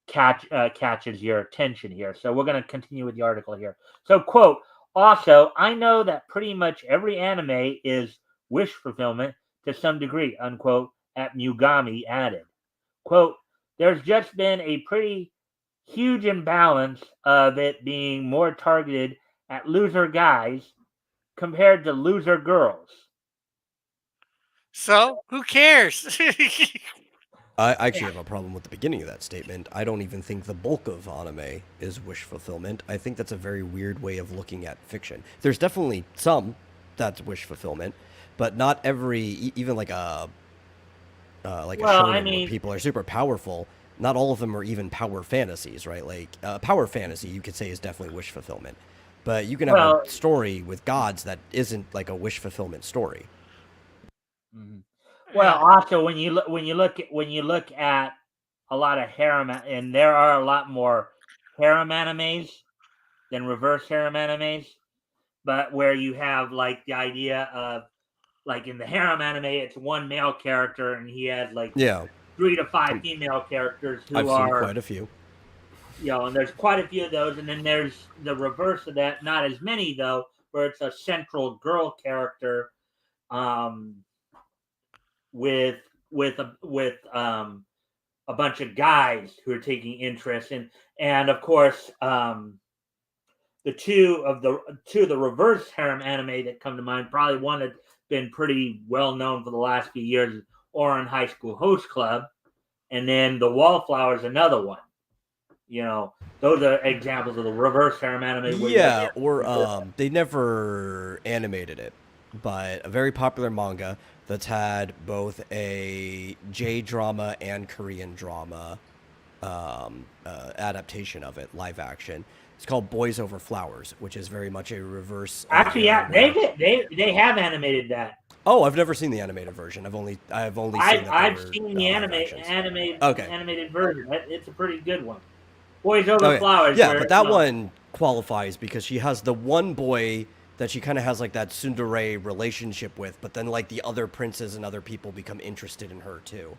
catches your attention here. So we're going to continue with the article here. So, quote, also, I know that pretty much every anime is wish fulfillment to some degree, unquote, at Mugami added. Quote, there's just been a pretty huge imbalance of it being more targeted at loser guys compared to loser girls. So, who cares? I actually have a problem with the beginning of that statement. I don't even think the bulk of anime is wish fulfillment. I think that's a very weird way of looking at fiction. There's definitely some that's wish fulfillment, but not every, even like a shonen where people are super powerful. Not all of them are even power fantasies, right? Like power fantasy, you could say, is definitely wish fulfillment, but you can have a story with gods that isn't like a wish fulfillment story. Mm-hmm. Well, also when you look at a lot of harem, and there are a lot more harem animes than reverse harem animes, but where you have like the idea of like in the harem anime, it's one male character and he has like 3 to 5 female characters who I've seen quite a few. And there's quite a few of those, and then there's the reverse of that, not as many though, where it's a central girl character. With a bunch of guys who are taking interest in, and of course, the two of the reverse harem anime that come to mind, probably one that's been pretty well known for the last few years, Oran High School Host Club, and then the Wallflower is another one. Those are examples of the reverse harem anime. They never animated it, but a very popular manga that's had both a J-drama and Korean drama adaptation of it, live action. It's called Boys Over Flowers, which is very much a reverse. Actually, yeah, they have animated that. Oh, I've never seen the animated version. I've only seen the animated version. It's a pretty good one. Boys Over Flowers. Yeah, but that one qualifies because she has the one boy that she kind of has like that tsundere relationship with, but then like the other princes and other people become interested in her too.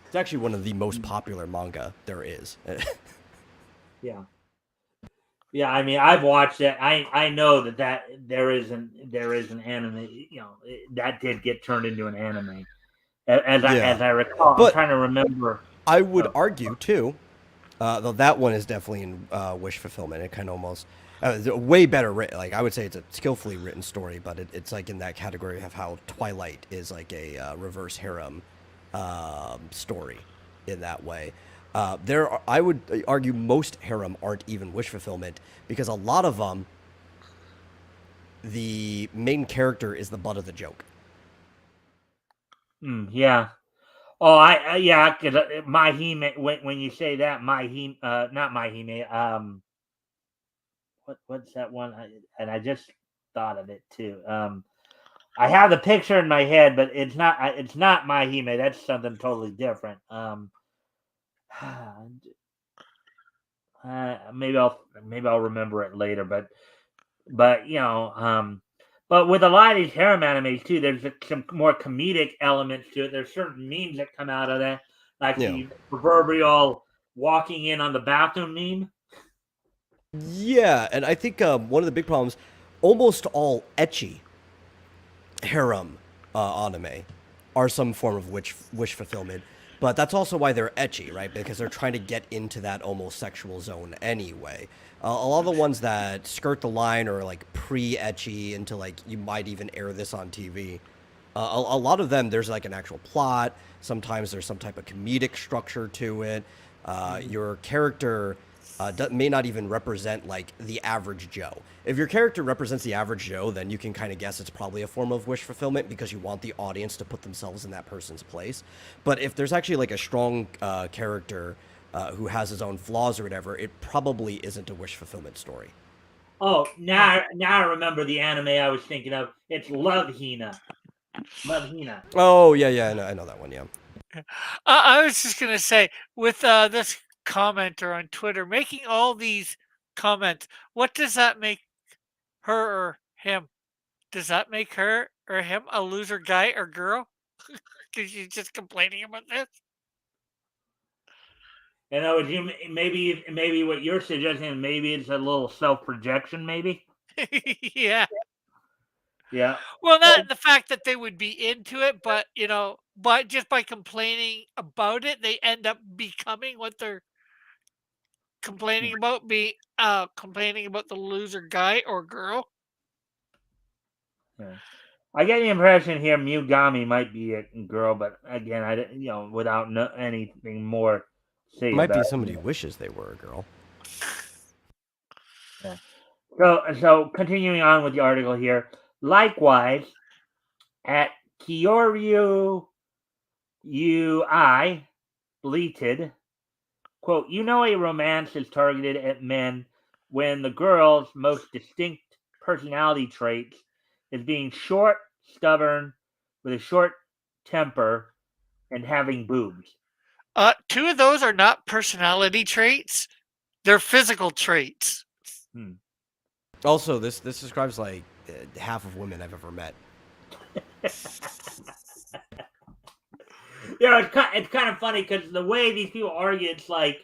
It's actually one of the most popular manga there is. Yeah. Yeah, I mean, I've watched it. I know that there is an anime. That did get turned into an anime, as I recall. But I'm trying to remember. I would argue too, though that one is definitely in wish fulfillment. It kind of almost way better written. Like I would say, it's a skillfully written story, but it's like in that category of how Twilight is like a reverse harem story in that way. I would argue most harem aren't even wish fulfillment because a lot of them, the main character is the butt of the joke. Yeah. Oh, yeah. Because Mahime, when you say that, Mahime, not Mahime. What's that one? And I just thought of it too. I have the picture in my head, but it's not. It's not Mahime. That's something totally different. Maybe I'll remember it later. But but with a lot of these harem animes too, there's some more comedic elements to it. There's certain memes that come out of that, like the proverbial walking in on the bathroom meme. Yeah, and I think one of the big problems, almost all ecchi harem anime are some form of wish fulfillment. But that's also why they're ecchi, right? Because they're trying to get into that almost sexual zone anyway. A lot of the ones that skirt the line are like pre-ecchi into like you might even air this on TV. A lot of them, there's like an actual plot. Sometimes there's some type of comedic structure to it. Your character may not even represent like the average Joe. If your character represents the average Joe, then you can kind of guess it's probably a form of wish fulfillment because you want the audience to put themselves in that person's place. But if there's actually like a strong character who has his own flaws or whatever, it probably isn't a wish fulfillment story. Oh, now I remember the anime I was thinking of. It's Love Hina. Love Hina. Oh yeah, I know that one. Yeah. I was just gonna say with this commenter on Twitter making all these comments, what does that make her or him? Does that make her or him a loser guy or girl? Because you're just complaining about this. Maybe what you're suggesting, maybe it's a little self projection, maybe. Yeah. Yeah. Well, not the fact that they would be into it, but but just by complaining about it, they end up becoming what they're complaining about. Complaining about the loser guy or girl. Yeah. I get the impression here Mugami might be a girl, but again, I didn't, without anything more to say Might be about somebody who wishes they were a girl. it. Yeah. So continuing on with the article here. Likewise, at Kyoryu UI bleated, quote, a romance is targeted at men when the girl's most distinct personality traits is being short, stubborn, with a short temper, and having boobs. Two of those are not personality traits; they're physical traits. Also, this describes like half of women I've ever met. It's kind of funny because the way these people argue, it's like,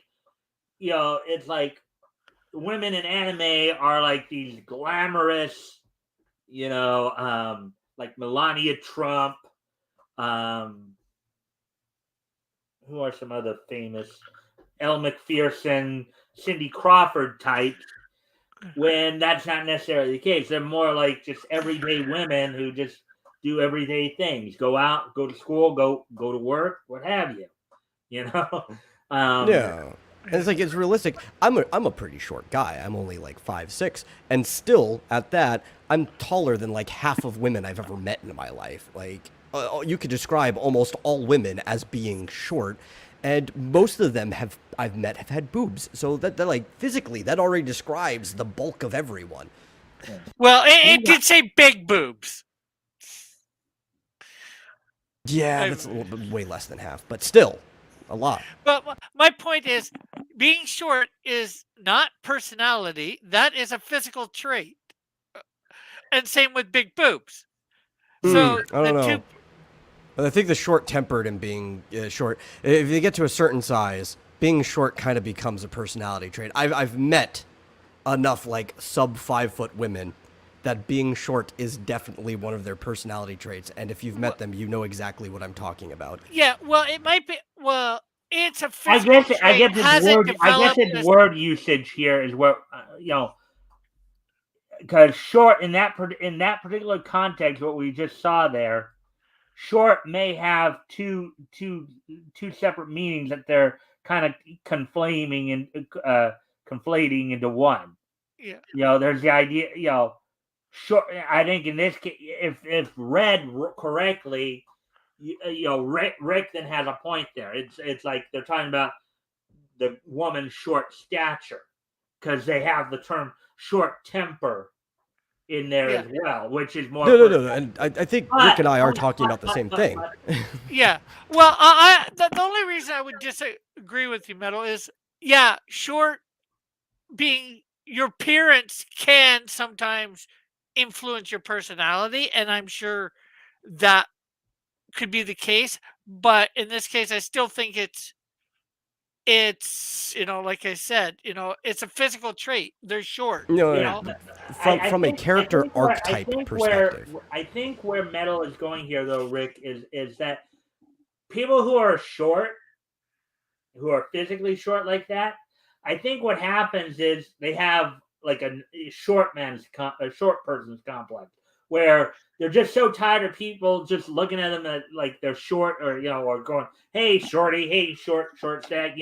it's like women in anime are like these glamorous, like Melania Trump. Who are some other famous? Elle McPherson, Cindy Crawford types. When that's not necessarily the case, they're more like just everyday women who just do everyday things. Go out, go to school, go to work, what have you. Yeah, and it's realistic. I'm a pretty short guy. I'm only like 5'6", and still at that, I'm taller than like half of women I've ever met in my life. Like you could describe almost all women as being short, and most of them I've met have had boobs. So that like physically, that already describes the bulk of everyone. Well, it did say big boobs. Yeah, that's a little bit way less than half, but still a lot. But my point is, being short is not personality. That is a physical trait. And same with big boobs. So I the don't two, know. But I think the short-tempered and being short, if you get to a certain size, being short kind of becomes a personality trait. I've met enough like sub 5 foot women that being short is definitely one of their personality traits. And if you've met them, you know exactly what I'm talking about. yeah, well, it might be, well, it's a I physical guess trait. Has it developed its as, word usage here is where because short in that particular context, what we just saw there, short may have two separate meanings that they're kind of conflating into one. yeah, There's the idea, short. I think in this case, if read correctly, Rick then has a point there. It's like they're talking about the woman's short stature because they have the term short temper in there yeah, as well, which is more. No. And I think Rick and I are talking about the same thing. yeah. Well, the only reason I would disagree with you, Metal, is yeah, short being your appearance can sometimes influence your personality, and I'm sure that could be the case. But in this case, I still think it's like I said, it's a physical trait. They're short, No, you Yeah, know. from a character archetype perspective. I think where Metal is going here, though, Rick, is that people who are short, who are physically short like that, I think what happens is they have like a short person's complex, where they're just so tired of people just looking at them like they're short, or or going, "Hey, shorty, hey, short stack,"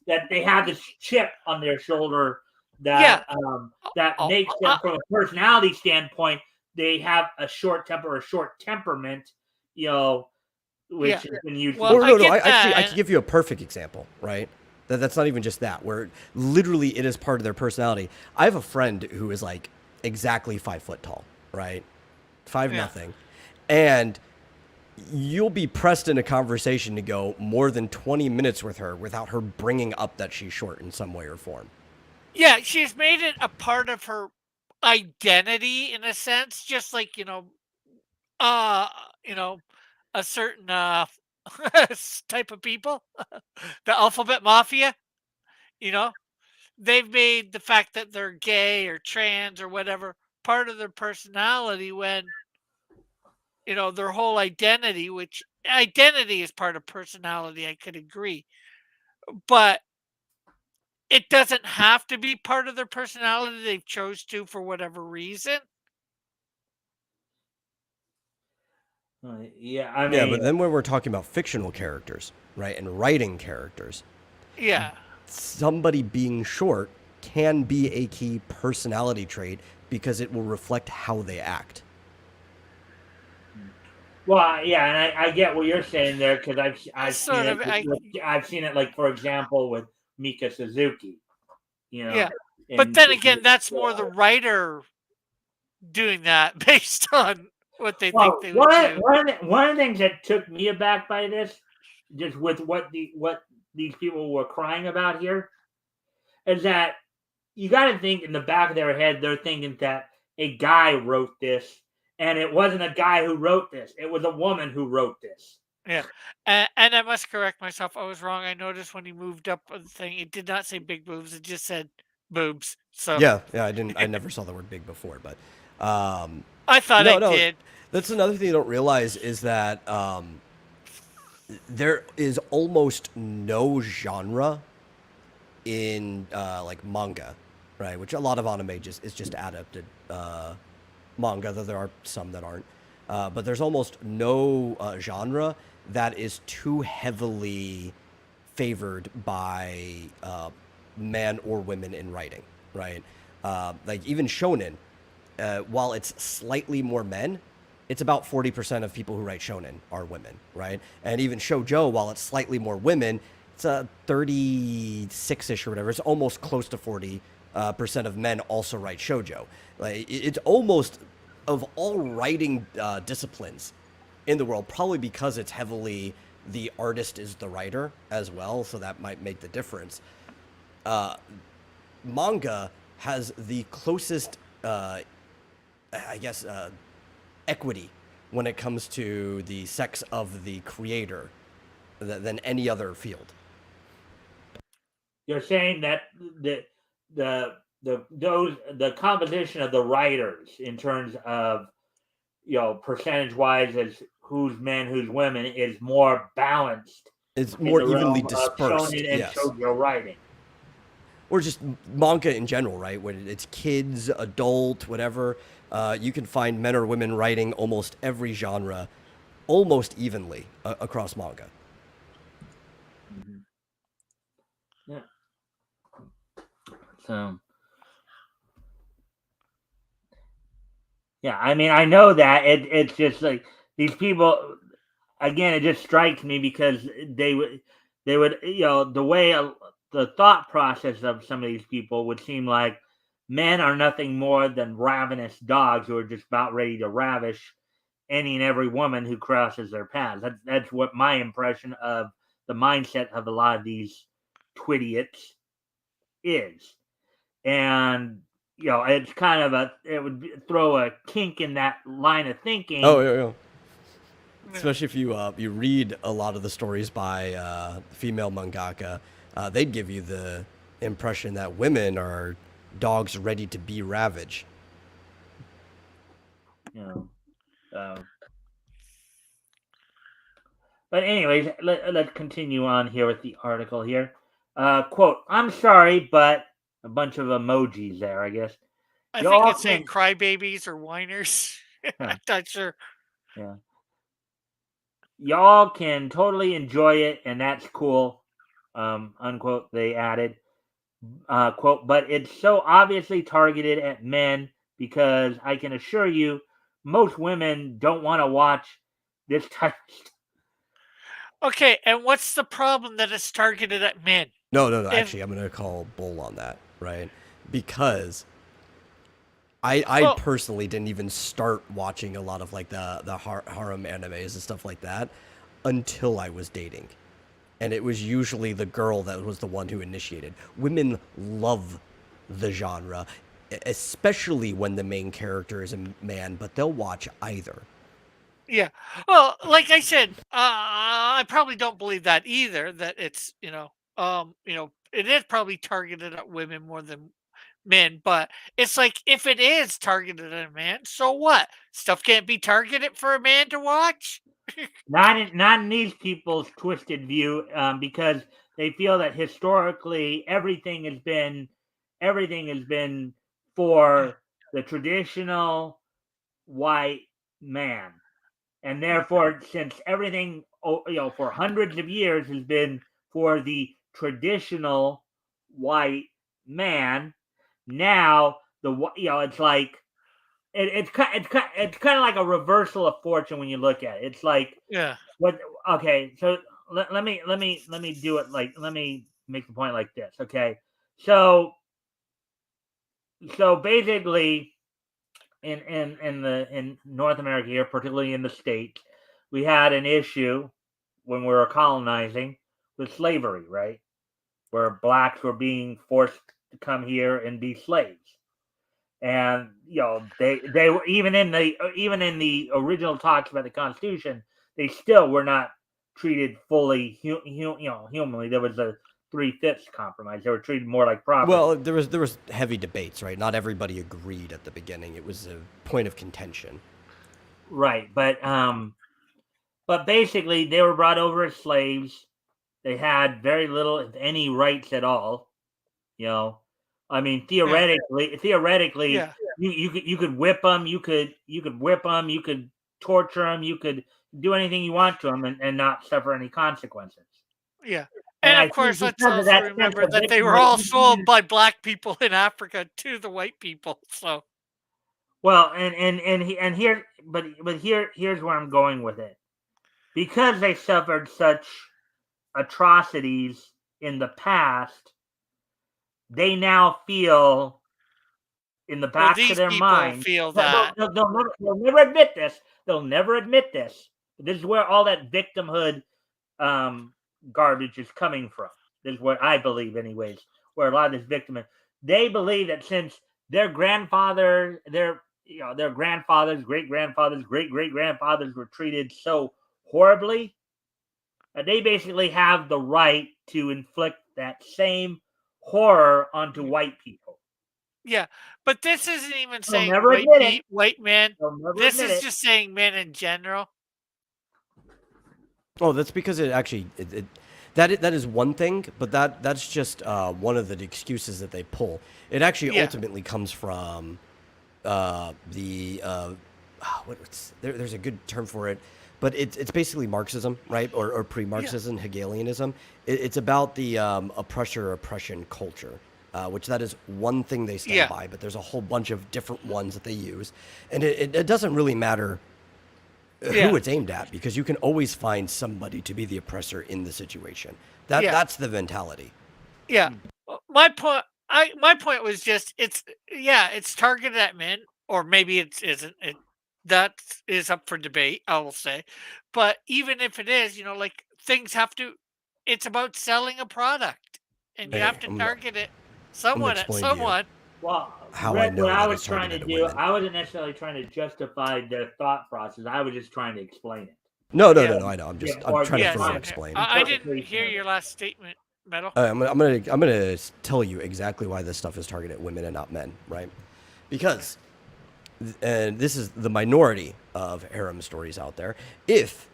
that they have this chip on their shoulder Yeah. that that Oh, makes them, from a personality standpoint, they have a short temper, a short temperament, which yeah. has been used. Well, Or I no, get actually, I that. could give you a perfect example, right? That's not even just that, where literally it is part of their personality. I have a friend who is like exactly 5 foot tall, right? Five Yeah. nothing. And you'll be pressed in a conversation to go more than 20 minutes with her without her bringing up that she's short in some way or form. Yeah, she's made it a part of her identity in a sense, just like, uh, you know, a certain type of people, the alphabet mafia, you know, they've made the fact that they're gay or trans or whatever part of their personality when, their whole identity, which identity is part of personality, I could agree. But it doesn't have to be part of their personality. They've chose to for whatever reason. Yeah, I Yeah, but mean, then when we're talking about fictional characters, right, and writing characters, Yeah. somebody being short can be a key personality trait because it will reflect how they act. well, yeah, and I get what you're saying there, because I've seen Sort it. of. I've seen it, like, for example, with Mika Suzuki. You know, Yeah. But and then again, that's more the writer doing that based on what they think well, they would do. one of the things that took me aback by this, just with what these people were crying about here, is that you got to think, in the back of their head, they're thinking that a guy wrote this, and it wasn't a guy who wrote this; it was a woman who wrote this. Yeah. And I must correct myself. I was wrong. I noticed when he moved up the thing, it did not say big boobs. It just said boobs. So Yeah, I never saw the word big before, but I thought I no, did. that's another thing you don't realize is that there is almost no genre in like manga, right? Which a lot of anime is just adapted manga, though there are some that aren't. But there's almost no genre that is too heavily favored by men or women in writing, right? Like even shonen, while it's slightly more men, it's about 40% of people who write shonen are women, right? And even shoujo, while it's slightly more women, it's a 36-ish or whatever. It's almost close to 40% of men also write shoujo. Like it's almost, of all writing disciplines in the world, probably because it's heavily the artist is the writer as well, so that might make the difference. manga has the closest, equity when it comes to the sex of the creator than any other field. You're saying that the composition of the writers in terms of percentage wise as who's men, who's women is more balanced. It's more in the evenly realm dispersed. of shonen and Yes. shoujo writing. Or just manga in general, right? When it's kids, adult, whatever, you can find men or women writing almost every genre, almost evenly across manga. Mm-hmm. Yeah. So, yeah, I mean, I know that it's just like these people. Again, it just strikes me because they would, the way the thought process of some of these people would seem like men are nothing more than ravenous dogs who are just about ready to ravish any and every woman who crosses their path. That's what my impression of the mindset of a lot of these twidiots is. And it's kind of it would throw a kink in that line of thinking. Oh yeah. Especially if you read a lot of the stories by female mangaka, they'd give you the impression that women are dogs ready to be ravaged. But anyways, let's continue on here with the article here. Quote, I'm sorry, but a bunch of emojis there, I guess. I think it's saying crybabies or whiners. I'm not sure. Yeah. Y'all can totally enjoy it, and that's cool. Unquote, they added. Quote, but it's so obviously targeted at men because I can assure you most women don't want to watch this type of stuff. Okay, and what's the problem that it's targeted at men? No. Actually, I'm going to call bull on that, right? Because I personally didn't even start watching a lot of like the harem animes and stuff like that until I was dating. And it was usually the girl that was the one who initiated. Women love the genre, especially when the main character is a man, but they'll watch either. Yeah. Well, like I said, I probably don't believe that either, that it's, it is probably targeted at women more than men, but it's like if it is targeted at a man, so what? Stuff can't be targeted for a man to watch? Not in these people's twisted view, because they feel that historically everything has been for the traditional white man, and therefore, since everything for hundreds of years has been for the traditional white man, now it's like it's kind of like a reversal of fortune when you look at it. It's like Yeah. what? Okay, so let me do it like let me make the point like this. Okay, so basically, in North America here, particularly in the States, we had an issue when we were colonizing with slavery, right? Where blacks were being forced to come here and be slaves. And they were even in the original talks about the Constitution, they still were not treated fully humanly. There was a 3/5 compromise. They were treated more like property. Well, there was heavy debates, right? Not everybody agreed at the beginning. It was a point of contention. Right, but basically they were brought over as slaves. They had very little, if any, rights at all. I mean, theoretically, Yeah. you could whip them, you could whip them, you could torture them, you could do anything you want to them and not suffer any consequences. Yeah. And And I of course, think let's because of also that remember sense of that they were victimhood, all sold by black people in Africa to the white people. So, well, and here, but here's where I'm going with it. Because they suffered such atrocities in the past, they now feel in the well, backs of these their people minds. feel that. They'll never admit this. They'll never admit this. This is where all that victimhood garbage is coming from. This is what I believe, anyways. where a lot of this victim, they believe that since their grandfather, their grandfathers, great grandfathers, great great grandfathers were treated so horribly, they basically have the right to inflict that same horror onto white people. Yeah, but this isn't even They'll saying never admit it. white men. They'll never This admit is it. just saying men in general. Oh, that's because it actually that is one thing, but that's just one of the excuses that they pull. It actually Yeah. ultimately comes from there's a good term for it, but it's basically Marxism, right, or pre-Marxism, Hegelianism. It's about the oppression culture. Which that is one thing they stand Yeah. by, but there's a whole bunch of different ones that they use, and it doesn't really matter Yeah. who it's aimed at, because you can always find somebody to be the oppressor in the situation. Yeah. That's the mentality. Yeah. My point was just it's targeted at men, or maybe it isn't. That is up for debate, I will say. But even if it is, like things have to. It's about selling a product, and you Hey, have to target it somewhat at explain to you. someone. Well, How I Rick, know what I that was it's trying to targeted at do, women. I wasn't necessarily trying to justify their thought process. I was just trying to explain it. No, Yeah. I know. I'm Yeah, trying Yeah, to same further here. explain. I didn't hear your last statement, Metal. I'm gonna tell you exactly why this stuff is targeted at women and not men, right? Because, and this is the minority of harem stories out there. If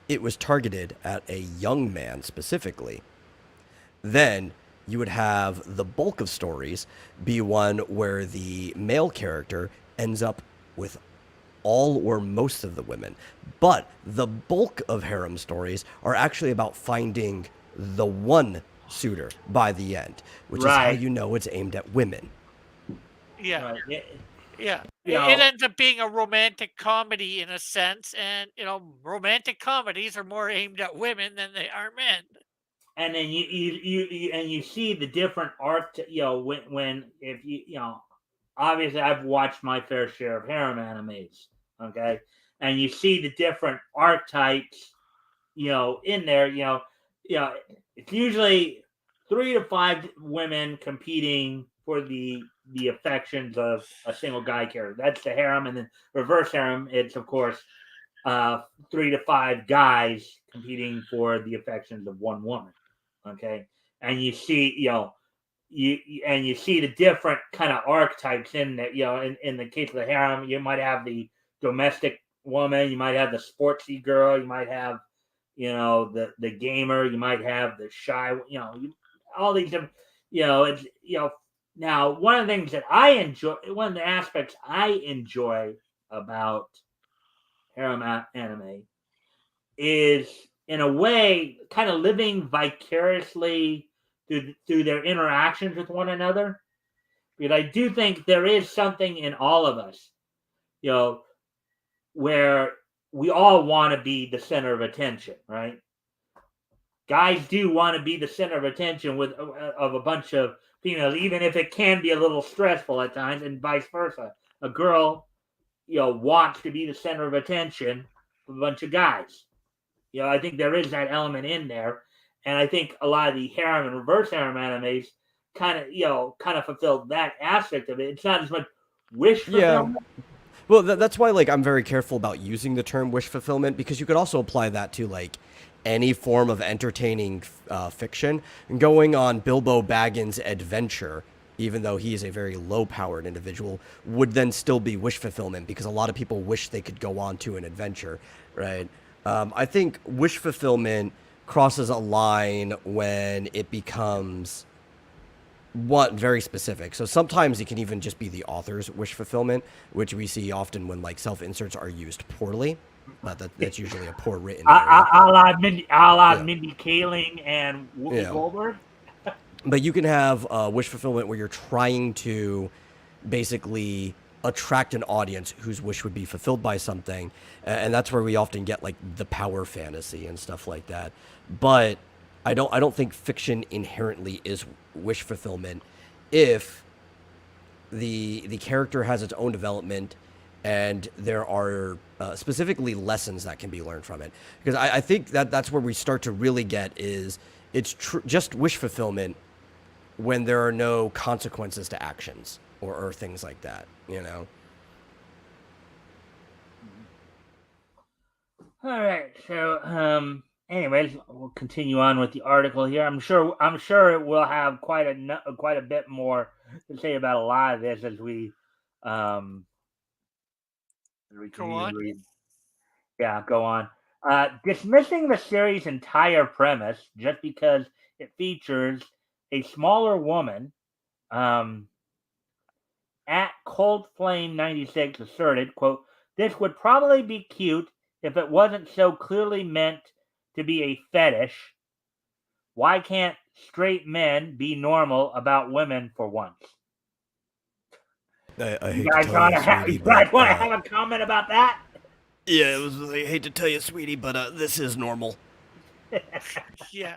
it was targeted at a young man specifically, then you would have the bulk of stories be one where the male character ends up with all or most of the women. But the bulk of harem stories are actually about finding the one suitor by the end, which is how Right. you know it's aimed at women. Yeah. Right. Yeah. You It know- ends up being a romantic comedy in a sense, and romantic comedies are more aimed at women than they are men. And then you see the different art. When if obviously I've watched my fair share of harem animes. Okay, and you see the different archetypes. In there. It's usually 3 to 5 women competing for the affections of a single guy character. That's the harem, and then reverse harem. It's of course 3 to 5 guys competing for the affections of one woman. Okay, and you see, you see the different kind of archetypes in that. In the case of the harem, you might have the domestic woman, you might have the sportsy girl, you might have the gamer, you might have the shy, all these different, it's now one of the things that I enjoy, one of the aspects I enjoy about harem anime is in a way kind of living vicariously through their interactions with one another, because I do think there is something in all of us, where we all want to be the center of attention, right? Guys do want to be the center of attention of a bunch of females, even if it can be a little stressful at times, and vice versa. A girl, wants to be the center of attention of a bunch of guys. I think there is that element in there, and I think a lot of the harem and reverse harem animes kind of fulfill that aspect of it. It's not as much wish fulfillment. Well, that's why I'm very careful about using the term wish fulfillment, because you could also apply that to any form of entertaining fiction. And going on Bilbo Baggins' adventure, even though he is a very low-powered individual, would then still be wish fulfillment, because a lot of people wish they could go on to an adventure, right? I think wish fulfillment crosses a line when it becomes very specific. So sometimes it can even just be the author's wish fulfillment, which we see often when self-inserts are used poorly. That's usually a poor written. A la Mindy Kaling and Whoopi Goldberg. But you can have wish fulfillment where you're trying to basically attract an audience whose wish would be fulfilled by something, and that's where we often get the power fantasy and stuff like that. But I don't think fiction inherently is wish fulfillment if the character has its own development and there are specifically lessons that can be learned from it. Because I think that's where we start to really get is it's just wish fulfillment when there are no consequences to actions or things like that, you know? All right. So, anyways, we'll continue on with the article here. I'm sure it will have quite a bit more to say about a lot of this as we Go continue on. to read. Yeah, go on. Dismissing the series' entire premise just because it features a smaller woman, at Cold Flame 96 asserted, quote, "This would probably be cute if it wasn't so clearly meant to be a fetish. Why can't straight men be normal about women for once?" I You hate to guys tell want you, to have, sweetie, you guys but want to have a comment about that? yeah, I hate to tell you, sweetie, but this is normal. Yeah.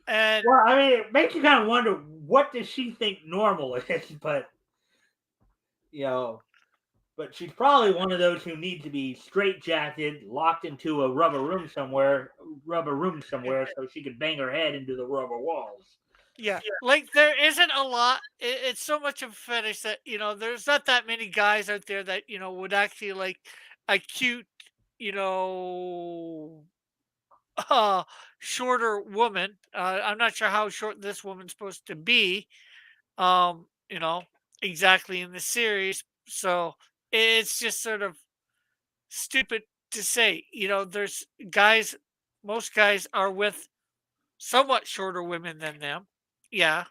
And Well, I mean, it makes you kind of wonder, what does she think normal is? But you know, but she's probably one of those who need to be straitjacketed, locked into a rubber room somewhere, so she could bang her head into the rubber walls. yeah, like there isn't a lot. It's so much of a fetish that there's not that many guys out there that would actually like a cute, you know, shorter woman. I'm not sure how short this woman's supposed to be. Um, you know, exactly in the series. So it's just sort of stupid to say. There's guys. Most guys are with somewhat shorter women than them. Yeah,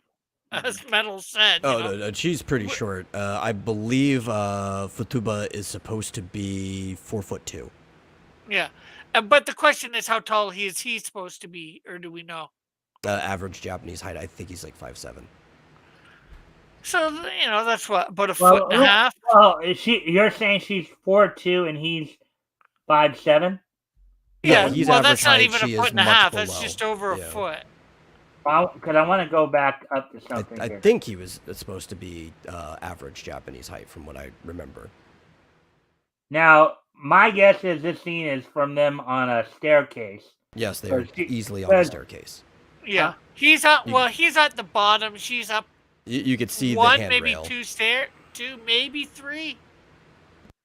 as Metal said, Oh, no, she's pretty Wh- short. I believe Futuba is supposed to be 4'2". yeah. But the question is, how tall is he supposed to be, or do we know? Average Japanese height, I think he's like 5'7". So that's what, about a foot and a Well, half. is she? You're saying she's 4'2" and he's 5'7"? No, Yeah. he's Well, average that's not height. even a She foot is and a much half. below. That's just over a Yeah. foot. Because I want to go back up to something I here. think he was supposed to be average Japanese height, from what I remember. Now, my guess is this scene is from them on a staircase. Yes, they So are she- easily on the because- staircase. Yeah. Huh? He's up. Well, he's at the bottom. She's up You could see the one, maybe handrail. two, maybe three.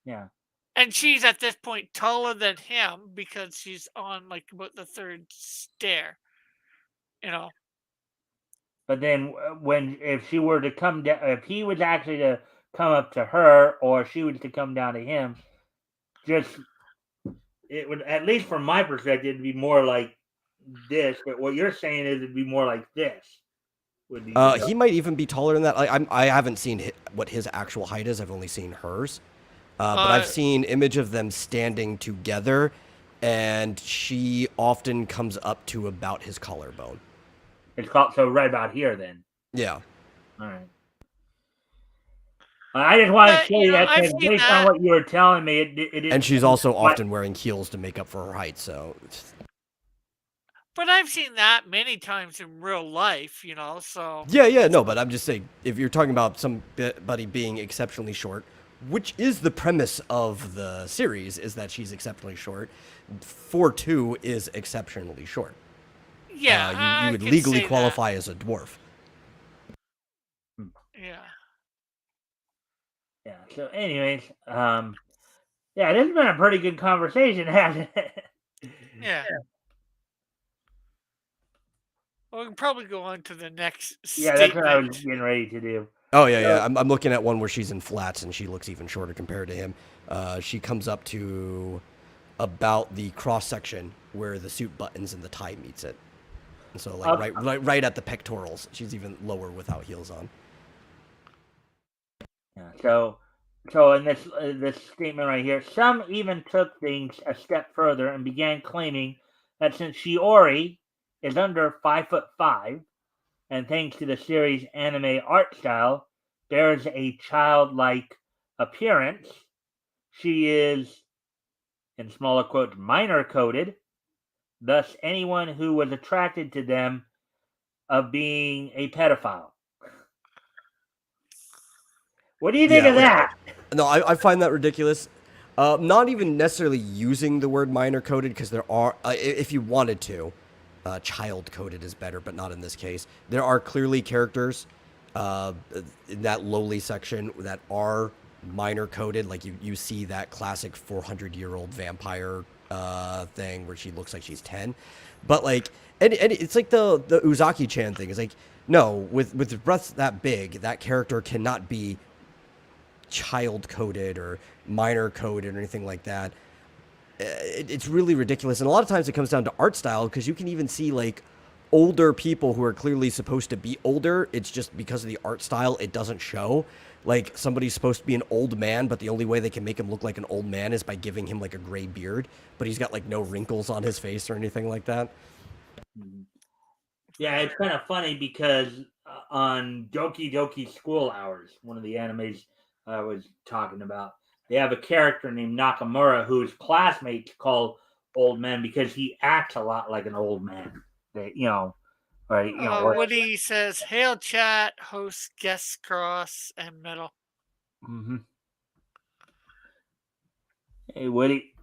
Yeah. And she's at this point taller than him because she's on like about the third stair. You know. But then if she were to come down, if he was actually to come up to her, or she was to come down to him, it would, at least from my perspective, it'd be more like this. But what you're saying is it'd be more like this. Would be He might even be taller than that. I haven't seen what his actual height is. I've only seen hers. But I've seen image of them standing together, and she often comes up to about his collarbone. It's called, so right about here then. Yeah. All right. I just wanted to But, show you that I've because seen based that. on what you were telling me, it And she's also often wearing heels to make up for her height, so... But I've seen that many times in real life, so... Yeah, no, but I'm just saying, if you're talking about somebody being exceptionally short, which is the premise of the series, is that she's exceptionally short, 4'2" is exceptionally short. Yeah, you would legally qualify as a dwarf. Yeah. Yeah. So, anyways, yeah, this has been a pretty good conversation, hasn't it? Yeah. Well, we can probably go on to the next Yeah, statement. that's what I was getting ready to do. Oh, yeah. I'm looking at one where she's in flats, and she looks even shorter compared to him. She comes up to about the cross-section where the suit buttons and the tie meets it. And so, like, right at the pectorals. She's even lower without heels on. Yeah. So in this statement right here, some even took things a step further and began claiming that since Shiori is under 5'5", and thanks to the series' anime art style, bears a childlike appearance, she is, in smaller quotes, minor coded. Thus, anyone who was attracted to them of being a pedophile. What do you think of that? No, I find that ridiculous. Not even necessarily using the word minor coded, because there are, if you wanted to, child coded is better, but not in this case. There are clearly characters in that lowly section that are minor coded. Like you see that classic 400-year-old vampire thing where she looks like she's 10. But like, and it's like the Uzaki-chan thing. It's like, no, with breaths that big, that character cannot be child coded or minor coded or anything like that. It's really ridiculous, and a lot of times it comes down to art style, because you can even see like older people who are clearly supposed to be older. It's just because of the art style, it doesn't show. Like, somebody's supposed to be an old man, but the only way they can make him look like an old man is by giving him like a gray beard, but he's got like no wrinkles on his face or anything like that. Yeah, it's kind of funny because on Doki Doki School Hours, one of the animes I was talking about, they have a character named Nakamura whose classmates call old man because he acts a lot like an old man. They, right? Woody says, "Hail chat, host, guests, cross, and metal." Mm-hmm. Hey, Woody.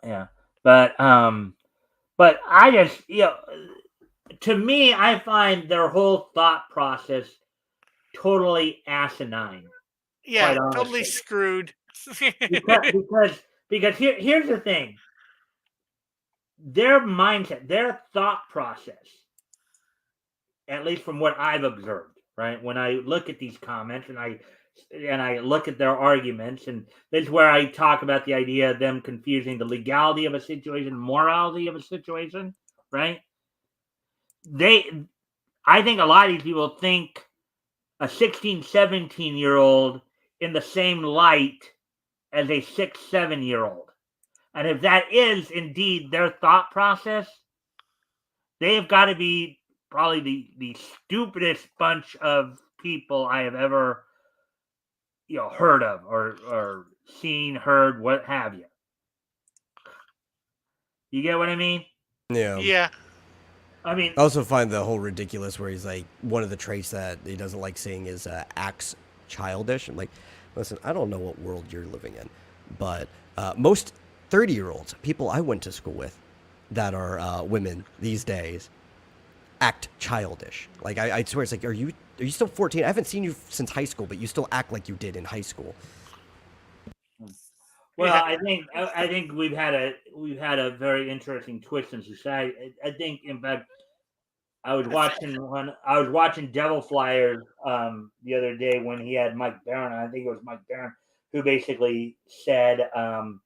Yeah, but I just, to me, I find their whole thought process totally asinine. Yeah, Quite totally honestly. screwed. because here's the thing. Their mindset, their thought process, at least from what I've observed, right? When I look at these comments and I look at their arguments, and this is where I talk about the idea of them confusing the legality of a situation, morality of a situation, right? I think a lot of these people think a 16, 17-year-old in the same light as a 6, 7-year-old. And if that is indeed their thought process, they have got to be probably the stupidest bunch of people I have ever heard of or seen, heard, what have you. You get what I mean? Yeah. I mean, I also find the whole ridiculous where he's like, one of the traits that he doesn't like seeing is acts childish. I'm like, listen, I don't know what world you're living in, but most 30-year-olds, people I went to school with that are women these days, act childish. Like, I swear, it's like, are you still 14? I haven't seen you since high school, but you still act like you did in high school. Well, Yeah. I think we've had a very interesting twist in society. I think, in fact, I was watching Devil Flyers the other day when he had Mike Barron. I think it was Mike Barron who basically said, all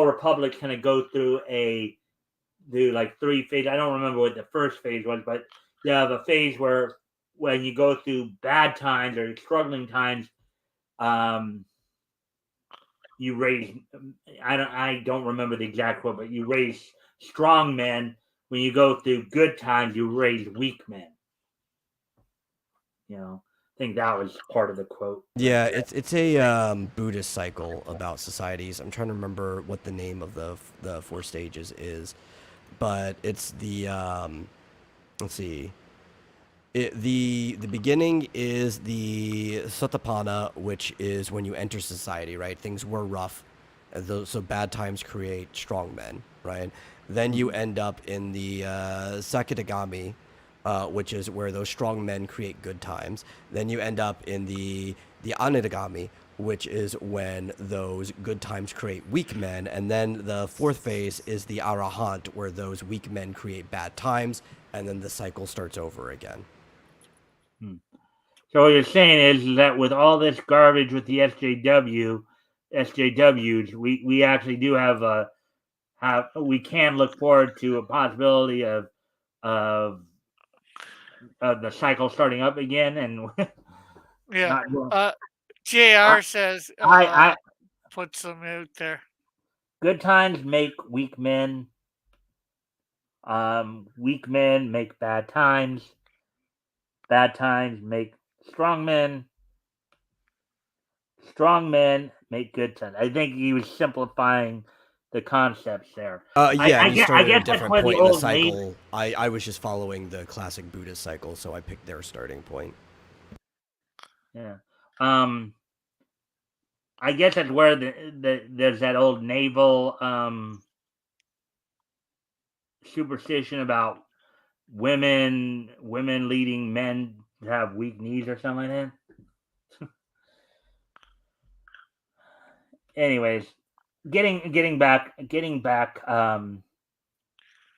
republics kind of go through like 3 phases. I don't remember what the first phase was, but you have a phase where when you go through bad times or struggling times, you raise. I don't remember the exact quote, but you raise strong men. When you go through good times, you raise weak men. I think that was part of the quote. Yeah, it's a Buddhist cycle about societies. I'm trying to remember what the name of the 4 stages is, but it's the let's see. The beginning is the Sotapanna, which is when you enter society, right? Things were rough, so bad times create strong men, right? Then you end up in the Sakitagami, which is where those strong men create good times. Then you end up in the Anidagami, which is when those good times create weak men. And then the 4th phase is the Arahant, where those weak men create bad times, and then the cycle starts over again. So what you're saying is that with all this garbage with the SJWs, we actually do we can look forward to a possibility of the cycle starting up again, and Yeah. not JR says, I put some out there. good times make weak men. Weak men make bad times. Bad times make strong men. Strong men make good times. I think he was simplifying the concepts there. Yeah, and he started at a that's different where point the in the old cycle. I was just following the classic Buddhist cycle, so I picked their starting point. Yeah. I guess that's where there's that old naval superstition about women leading men to have weak knees or something like that. Anyways, getting back to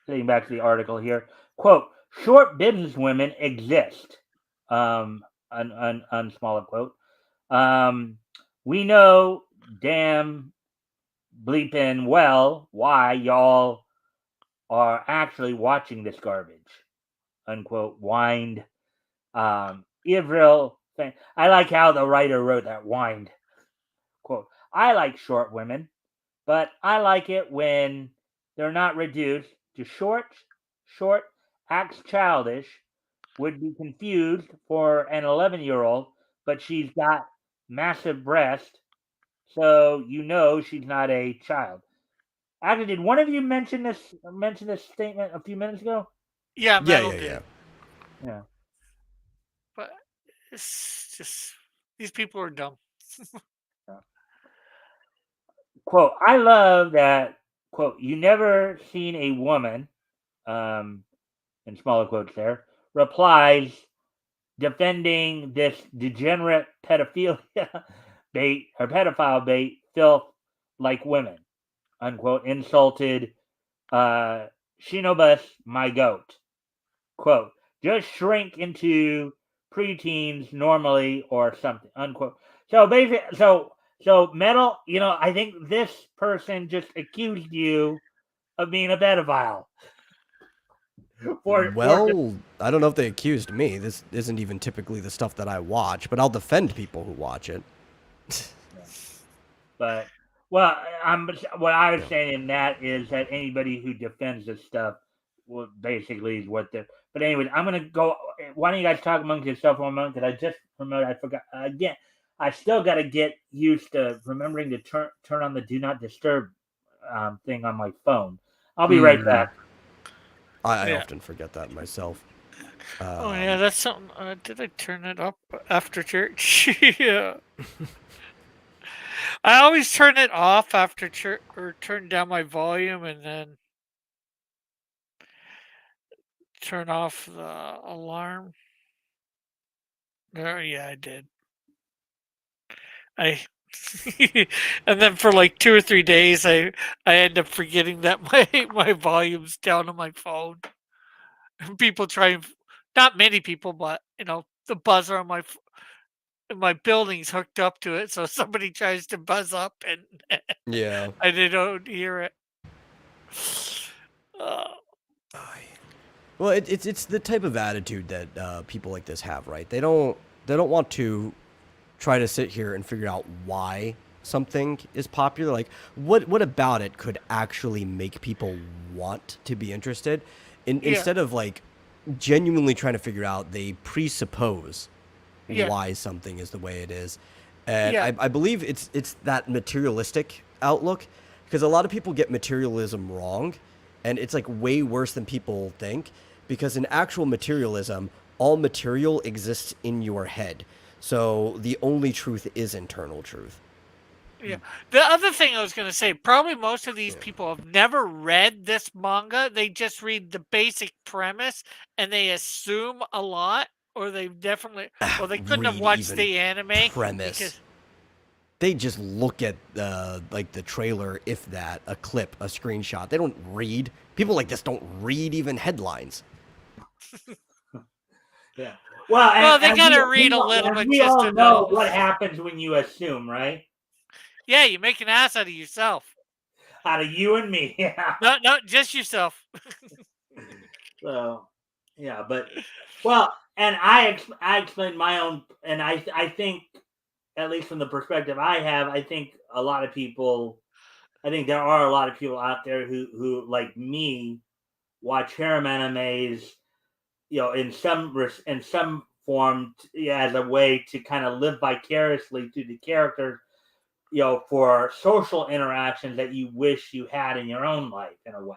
the article here. Quote: Short business women exist. Smaller quote. We know damn bleeping well why y'all are actually watching this garbage. Unquote. Whined. Ivrill. I like how the writer wrote that. Whined. Quote: I like short women, but I like it when they're not reduced to short, acts childish, would be confused for an 11-year-old, but she's got massive breast, so you know she's not a child. Actually, did one of you mention this statement a few minutes ago? Yeah, Yeah, Metal yeah, did. yeah. Yeah. But it's just these people are dumb. Quote: I love that. Quote: You never seen a woman, in smaller quotes there, replies defending this degenerate pedophilia bait or pedophile bait filth like women. Unquote. Insulted Shinobus, my goat. Quote: Just shrink into preteens normally or something. Unquote. So basically, so Metal, I think this person just accused you of being a pedophile. Well, I don't know if they accused me. This isn't even typically the stuff that I watch, but I'll defend people who watch it. But what I was saying in that is that anybody who defends this stuff, well, basically is what they're. But anyways, I'm gonna go. Why don't you guys talk amongst yourself for a moment? Because I just remembered I forgot again. I still got to get used to remembering to turn on the do not disturb thing on my phone. I'll be right back. I Yeah. often forget that myself. Oh yeah, that's something. Did I turn it up after church? Yeah. I always turn it off after church or turn down my volume and then turn off the alarm. Yeah, I did. I and then for like 2 or 3 days, I end up forgetting that my volume's down on my phone. And people try and not many people, but the buzzer on my building's hooked up to it, so somebody tries to buzz up and Yeah. I don't hear it. Uh, Well, it's the type of attitude that people like this have, right? They don't want to try to sit here and figure out why something is popular. Like, what about it could actually make people want to be interested? yeah, Instead of like genuinely trying to figure out, they presuppose yeah, why something is the way it is. And yeah, I believe it's that materialistic outlook, because a lot of people get materialism wrong, and it's like way worse than people think, because in actual materialism, all material exists in your head. So the only truth is internal truth. yeah. The other thing I was gonna say, probably most of these people have never read this manga. They just read the basic premise and they assume a lot, or they definitely, well, they couldn't have Read watched even the anime premise. because They just look at like the trailer, if that, a clip, a screenshot. They don't read. People like this don't read even headlines. Yeah. Well, well, they and gotta read a little bit we just all to know know. what happens when you assume, right? Yeah, you make an ass out of yourself. Out of you and me. Yeah. No, just yourself. So, yeah, but well, and I explained my own, and I think, at least from the perspective I have, I think a lot of people, I think there are a lot of people out there who like me watch harem animes, in some form, as a way to kind of live vicariously through the characters, for social interactions that you wish you had in your own life, in a way,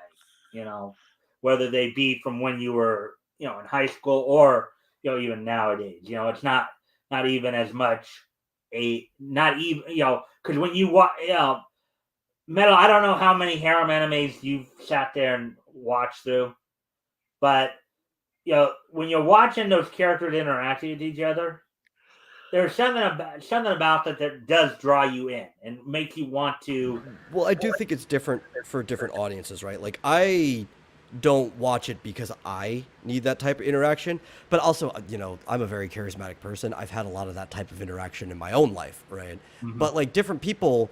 whether they be from when you were, in high school, or, even nowadays. It's not even as much not even, because when you watch, Metal, I don't know how many harem animes you've sat there and watch through, but when you're watching those characters interacting with each other, there's something about that does draw you in and make you want to. Well, I do think it's different for different audiences, right? Like, I don't watch it because I need that type of interaction, but also, I'm a very charismatic person. I've had a lot of that type of interaction in my own life, right? Mhm. But like different people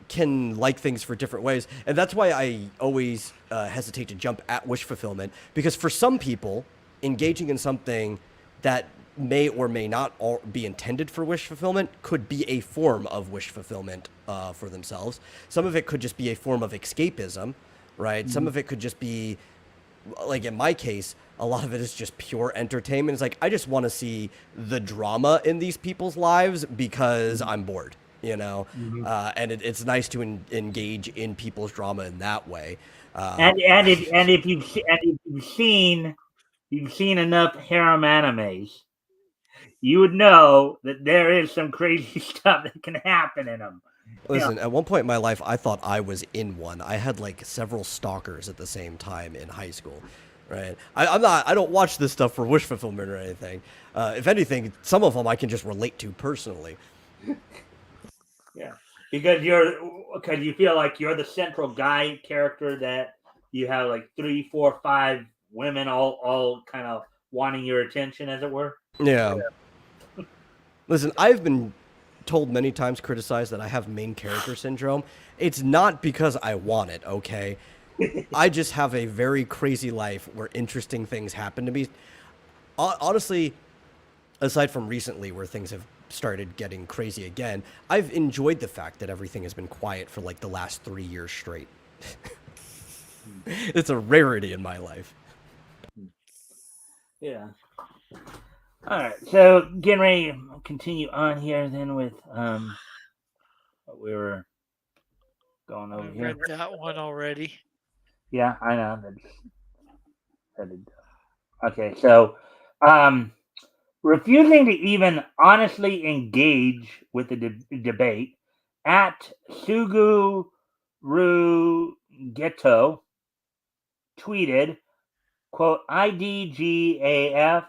can like things for different ways, and that's why I always hesitate to jump at wish fulfillment, because for some people, engaging in something that may or may not be intended for wish fulfillment could be a form of wish fulfillment for themselves. Some of it could just be a form of escapism, right? Mm-hmm. Some of it could just be, like in my case, a lot of it is just pure entertainment. It's like, I just want to see the drama in these people's lives because I'm bored, Mm-hmm. and it's nice to engage in people's drama in that way. And if you've seen enough harem animes, you would know that there is some crazy stuff that can happen in them. Listen, at one point in my life, I thought I was in one. I had like several stalkers at the same time in high school, right? I don't watch this stuff for wish fulfillment or anything. If anything, some of them I can just relate to personally. Yeah, because you feel like you're the central guy character, that you have like 3, 4, 5 women all kind of wanting your attention, as it were. Yeah. Listen, I've been told many times, criticized, that I have main character syndrome. It's not because I want it, okay? I just have a very crazy life where interesting things happen to me. Honestly, aside from recently where things have started getting crazy again, I've enjoyed the fact that everything has been quiet for like the last 3 years straight. It's a rarity in my life. Yeah. All right, so getting ready to continue on here then with what we were going over I here. read that one already. Yeah, I know. Okay, so refusing to even honestly engage with the debate at Suguru Geto tweeted, quote, IDGAF.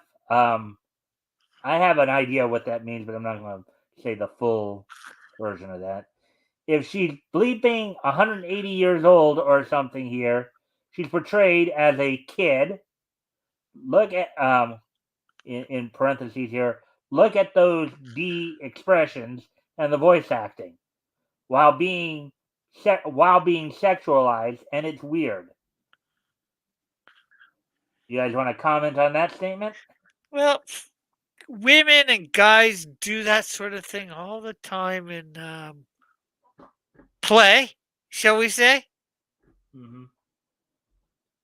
I have an idea what that means, but I'm not going to say the full version of that. If she's bleeping 180 years old or something here, she's portrayed as a kid. Look at in parentheses here. Look at those D expressions and the voice acting while being sexualized, and it's weird. You guys want to comment on that statement? Well, women and guys do that sort of thing all the time in play, shall we say? Mm-hmm.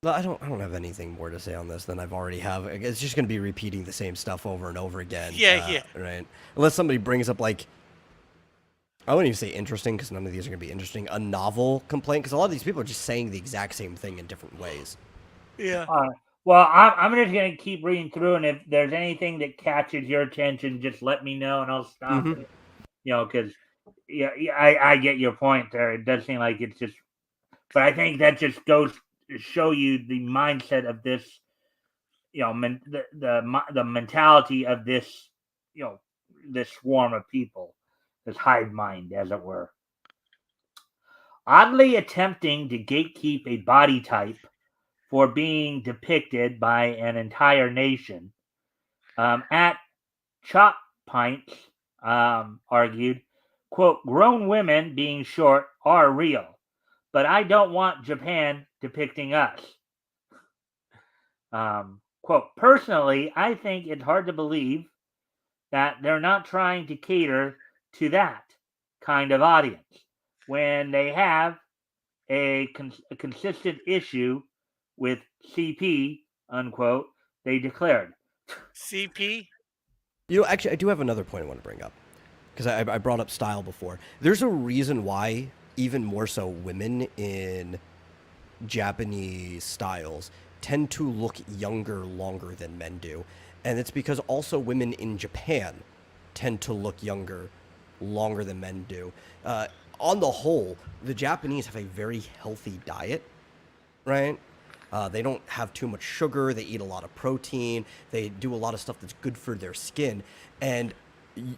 I don't have anything more to say on this than I've already have. It's just going to be repeating the same stuff over and over again. Yeah. Right. Unless somebody brings up like, I wouldn't even say interesting, because none of these are going to be interesting, a novel complaint, because a lot of these people are just saying the exact same thing in different ways. Yeah. Well, I'm just going to keep reading through, and if there's anything that catches your attention, just let me know, and I'll stop it. Because I get your point there. It does seem like it's just, but I think that just goes to show you the mindset of this, the mentality of this, this swarm of people, this hive mind, as it were. Oddly attempting to gatekeep a body type for being depicted by an entire nation. At Chop Pints argued, quote, grown women being short are real, but I don't want Japan depicting us. Quote, personally, I think it's hard to believe that they're not trying to cater to that kind of audience when they have a consistent issue with CP, unquote, they declared. CP? Actually, I do have another point I want to bring up, because I brought up style before. There's a reason why, even more so, women in Japanese styles tend to look younger longer than men do. And it's because also women in Japan tend to look younger longer than men do. On the whole, the Japanese have a very healthy diet, right? They don't have too much sugar. They eat a lot of protein. They do a lot of stuff that's good for their skin. And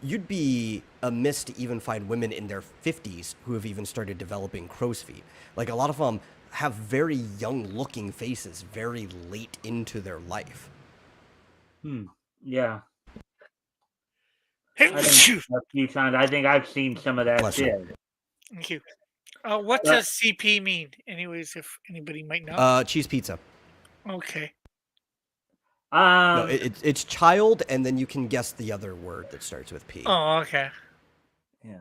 you'd be amiss to even find women in their 50s who have even started developing crow's feet. Like a lot of them have very young looking faces very late into their life. Yeah. I think a few times. I think I've seen some of that Bless you. shit. Thank you. What But- does CP mean? Anyways, if anybody might know. Cheese pizza. Okay. No, it's child, and then you can guess the other word that starts with P. Oh, okay. Yeah.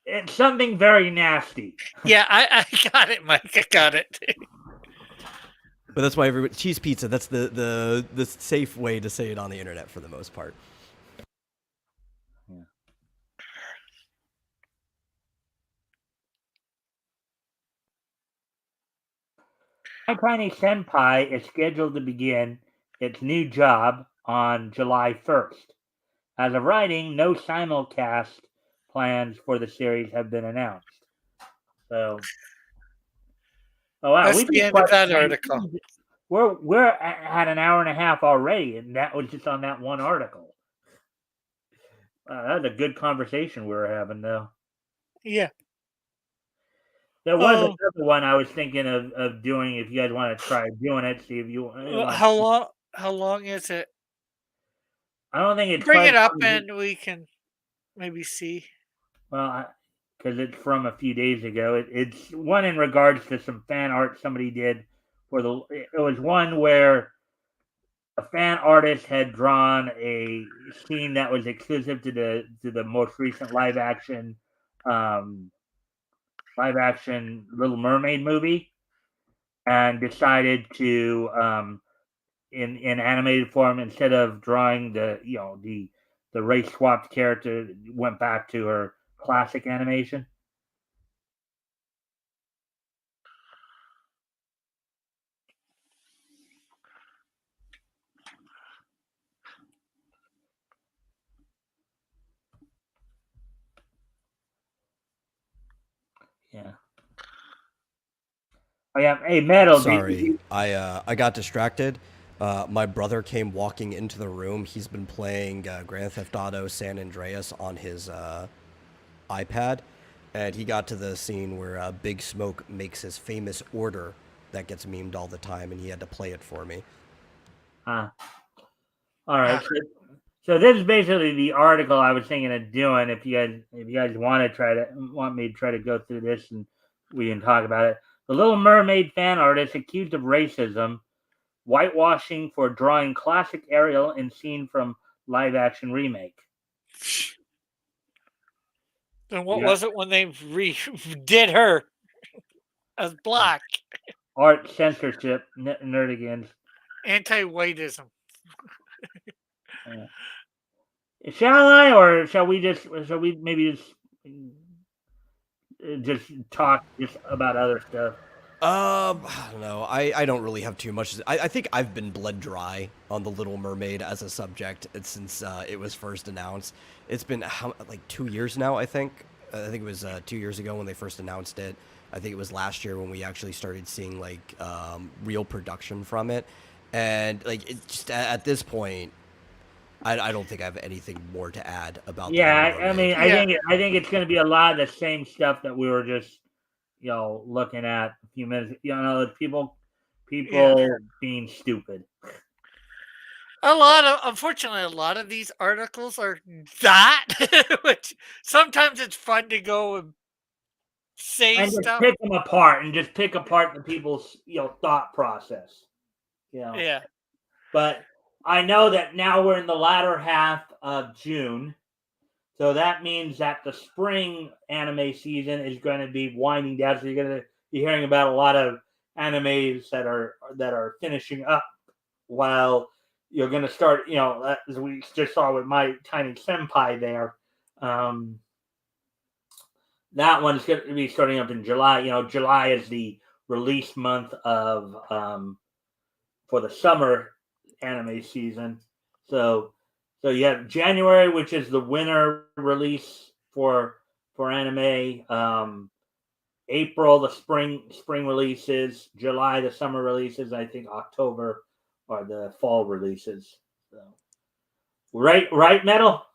It's something very nasty. Yeah, I got it, Mike. I got it. But that's why everybody cheese pizza. That's the safe way to say it on the internet for the most part. Yeah. My Tiny Senpai is scheduled to begin its new job on July 1st. As of writing, no simulcast plans for the series have been announced. So, oh wow, That's the end of that article. We're at an hour and a half already, and that was just on that one article. That was a good conversation we were having, though. Yeah. There was another one I was thinking of doing. If you guys want to try doing it, see if you. How long? How long is it? I don't think it's Bring quite it up, long. and we can maybe see. Well, because it's from a few days ago. It's one in regards to some fan art somebody did for the. It was one where a fan artist had drawn a scene that was exclusive to the most recent live action Little Mermaid movie, and decided to in animated form, instead of drawing the race swapped character, went back to her classic animation. Yeah. Oh yeah. Hey, Metal. Sorry, I got distracted. My brother came walking into the room. He's been playing Grand Theft Auto San Andreas on his iPad, and he got to the scene where Big Smoke makes his famous order that gets memed all the time, and he had to play it for me. All right. So this is basically the article I was thinking of doing. If you guys want me to try to go through this, and we can talk about it. The Little Mermaid fan artist accused of racism, whitewashing for drawing classic Ariel in scene from live action remake. Then what was it when they did her as black? Art censorship, nerdigans. Anti-whiteism. Shall I, or shall we maybe just talk just about other stuff? I don't know. I don't really have too much. I think I've been bled dry on The Little Mermaid as a subject since it was first announced. It's been like 2 years now, I think. I think it was 2 years ago when they first announced it. I think it was last year when we actually started seeing like real production from it. And like it just at this point, I don't think I have anything more to add about. Yeah, I mean, I think it's going to be a lot of the same stuff that we were just looking at a few minutes. People being stupid. Unfortunately, a lot of these articles are that, which sometimes it's fun to go and say and stuff. Just pick them apart and just pick apart the people's thought process. Yeah. But I know that now we're in the latter half of June, so that means that the spring anime season is going to be winding down. So you're going to be hearing about a lot of animes that are finishing up, while you're going to start. As we just saw with My Tiny Senpai there. That one's going to be starting up in July. July is the release month of for the summer anime season. So you have January, which is the winter release for anime. April the spring releases, July the summer releases. I think October are the fall releases. So, right, Metal.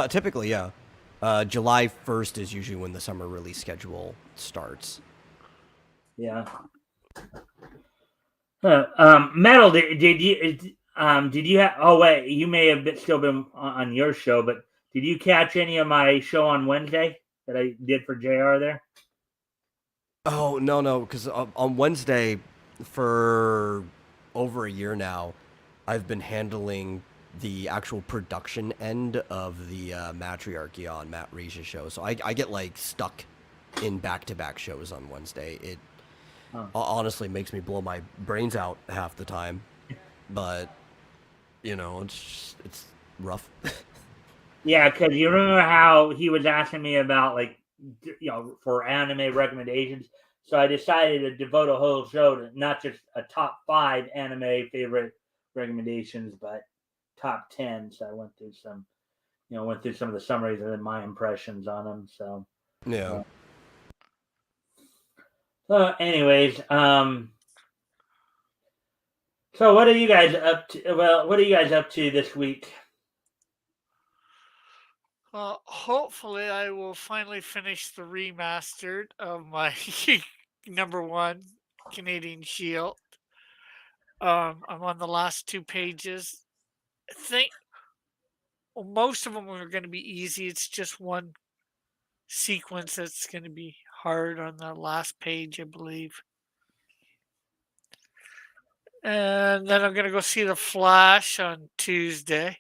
Typically, yeah. July 1st is usually when the summer release schedule starts. Yeah. Metal. Did you have? Oh wait, you may have still been on your show, but did you catch any of my show on Wednesday that I did for JR there? Oh, no, because on Wednesday, for over a year now, I've been handling the actual production end of the Matriarchy on Matt Reis's show. So I get, like, stuck in back-to-back shows on Wednesday. It honestly makes me blow my brains out half the time. But, it's rough. Yeah, because you remember how he was asking me about, like, for anime recommendations. So I decided to devote a whole show to not just a top 5 anime favorite recommendations, but top 10. So I went through some of the summaries and then my impressions on them. So Yeah. anyways, so what are you guys up to? Well, what are you guys up to this week? Well, hopefully, I will finally finish the remastered of my #1 Canadian Shield. I'm on the last 2 pages. I think most of them are going to be easy. It's just one sequence that's going to be hard on the last page, I believe. And then I'm going to go see The Flash on Tuesday.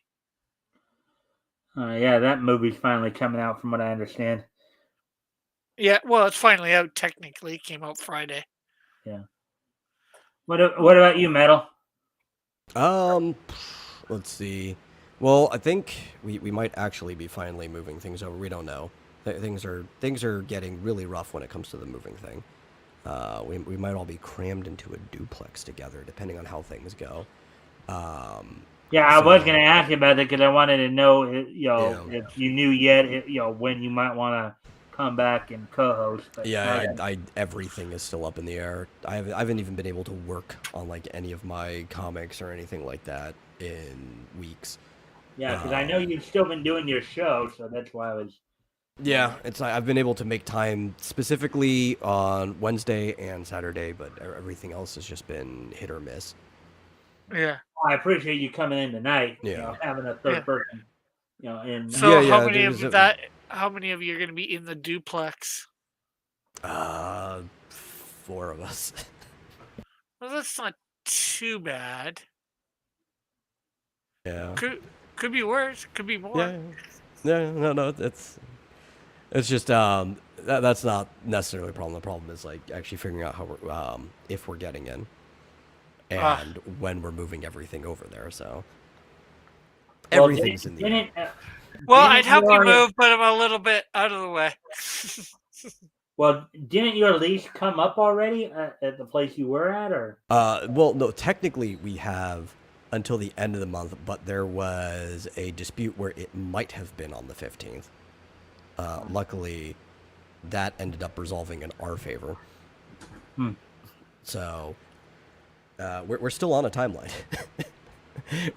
Yeah, that movie's finally coming out, from what I understand. Yeah, well, it's finally out technically. It came out Friday. Yeah. What about you, Metal? Let's see. Well, I think we might actually be finally moving things over. We don't know. Things are getting really rough when it comes to the moving thing. We might all be crammed into a duplex together, depending on how things go. Yeah, I was going to ask you about that because I wanted to know, if you knew yet, when you might want to come back and co-host. But yeah, everything is still up in the air. I haven't even been able to work on like any of my comics or anything like that in weeks. Yeah, because I know you've still been doing your show, so that's why I was. Yeah, I've been able to make time specifically on Wednesday and Saturday, but everything else has just been hit or miss. Yeah. I appreciate you coming in tonight. Yeah. Having a third person. So how many of you are going to be in the duplex? 4 of us. Well, that's not too bad. Yeah. Could be worse. Could be more. Yeah. No. It's just that's not necessarily a problem. The problem is like actually figuring out how we're if we're getting in, and when we're moving everything over there. So everything's in the air. Well, I'd help you move, but I'm a little bit out of the way. Well, didn't your lease come up already at the place you were at, or? Well, no. Technically, we have until the end of the month, but there was a dispute where it might have been on the 15th. Luckily, that ended up resolving in our favor. So, we're still on a timeline.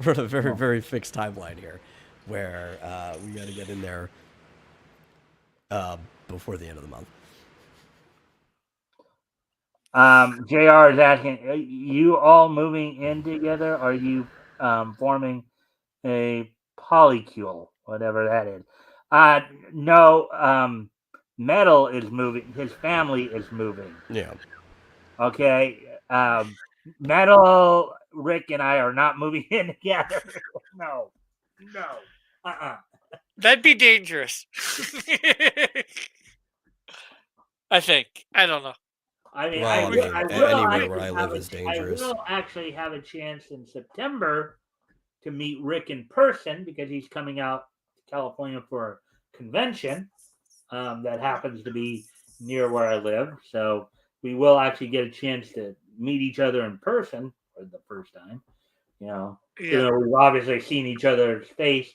We're on a very, very fixed timeline here, where we got to get in there before the end of the month. JR is asking, are you all moving in together? Or are you forming a polycule, whatever that is? No, Metal is moving. His family is moving. Yeah. Okay. Metal, Rick, and I are not moving in together. No. That'd be dangerous. I think. I don't know. I mean, anywhere where I live is dangerous. I will actually have a chance in September to meet Rick in person because he's coming out to California for a convention that happens to be near where I live. So we will actually get a chance to meet each other in person for the first time. We've obviously seen each other's face,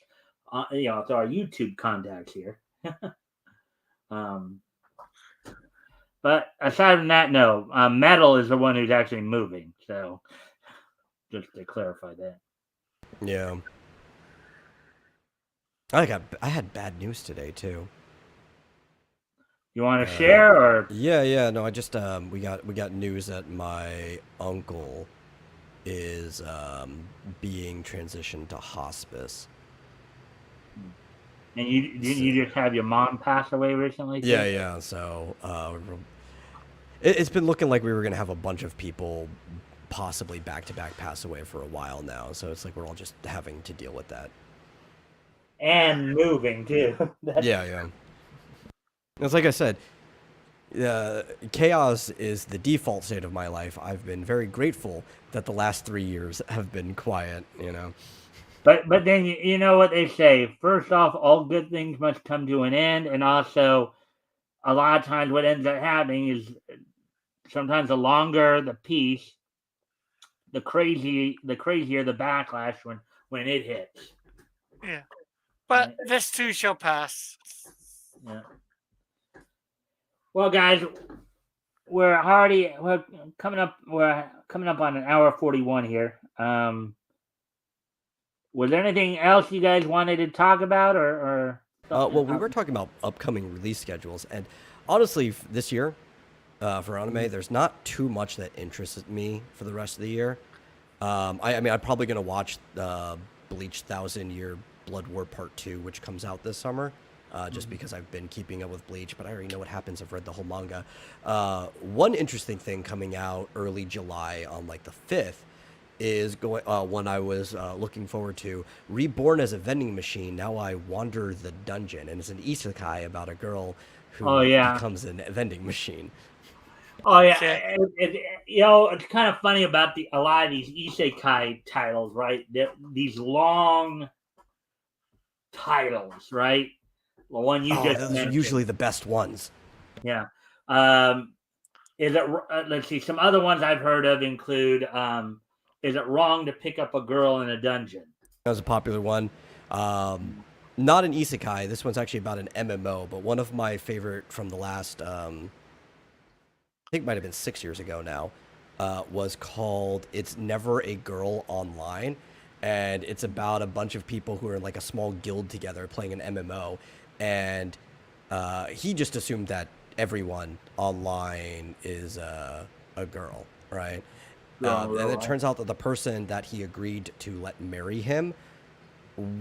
through our YouTube contacts here. But aside from that, no. Metal is the one who's actually moving. So just to clarify that. Yeah. I had bad news today too. You want to share or? Yeah. No, I just we got news that my uncle is being transitioned to hospice. And you just have your mom pass away recently? Too? Yeah. So it's been looking like we were gonna have a bunch of people possibly back to back pass away for a while now. So it's like we're all just having to deal with that. And moving too. Yeah. It's like I said, chaos is the default state of my life. I've been very grateful that the last 3 years have been quiet. But then you know what they say. First off, all good things must come to an end, and also a lot of times what ends up happening is sometimes the longer the peace, the crazier the backlash when it hits. Yeah. But this too shall pass. Yeah. Well, guys, we're coming up on an hour 41 here. Was there anything else you guys wanted to talk about or Well, we were talking about upcoming release schedules, and honestly, this year for anime, there's not too much that interests me for the rest of the year. I mean, I'm probably gonna watch Bleach 1,000 Year Blood War Part 2, which comes out this summer. Just because I've been keeping up with Bleach, but I already know what happens. I've read the whole manga. One interesting thing coming out early July on like the 5th is going one I was looking forward to. Reborn as a vending machine. Now I wander the dungeon, and it's an isekai about a girl who becomes a vending machine. Oh yeah, it's kind of funny about a lot of these isekai titles, right? These long titles, right? The one you just those mentioned. are usually the best ones. Yeah. Is it? Let's see. Some other ones I've heard of include. Is it wrong to pick up a girl in a dungeon? That was a popular one. Not an isekai. This one's actually about an MMO, but one of my favorite from the last, I think it might have been 6 years ago now, was called It's Never a Girl Online. And it's about a bunch of people who are in like a small guild together playing an MMO. And he just assumed that everyone online is a girl, right? And it turns out that the person that he agreed to let marry him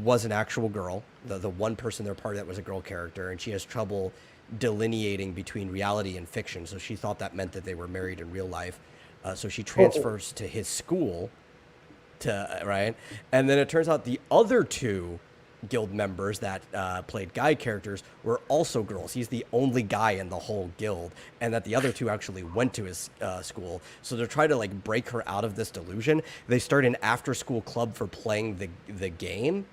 was an actual girl. The one person in their party that was a girl character, and she has trouble delineating between reality and fiction. So she thought that meant that they were married in real life. So she transfers to his school, right? And then it turns out the other two guild members that played guy characters were also girls. He's the only guy in the whole guild, and that the other two actually went to his school. So they're trying to like break her out of this delusion. They start an after-school club for playing the game,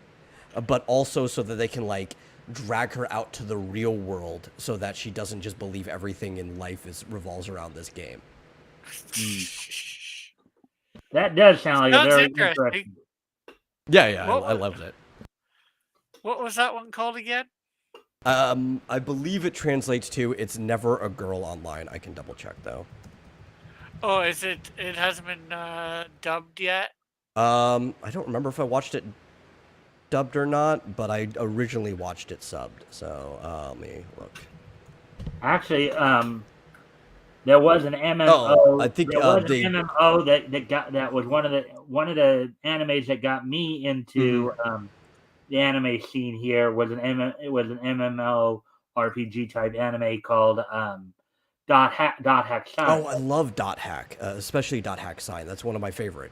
but also so that they can like drag her out to the real world, so that she doesn't just believe everything in life revolves around this game. That does sound like a very interesting. Yeah, I loved it. What was that one called again? I believe it translates to It's Never a Girl Online. I can double check though. Oh, is it? It hasn't been dubbed yet. I don't remember if I watched it dubbed or not, but I originally watched it subbed. So let me look. Actually, there was an MMO. I think there was an MMO that was one of the animes that got me into the anime scene here. It was an MMO RPG type anime called Dot Hack Sign. Oh, I love Dot Hack, especially Dot Hack Sign. That's one of my favorite.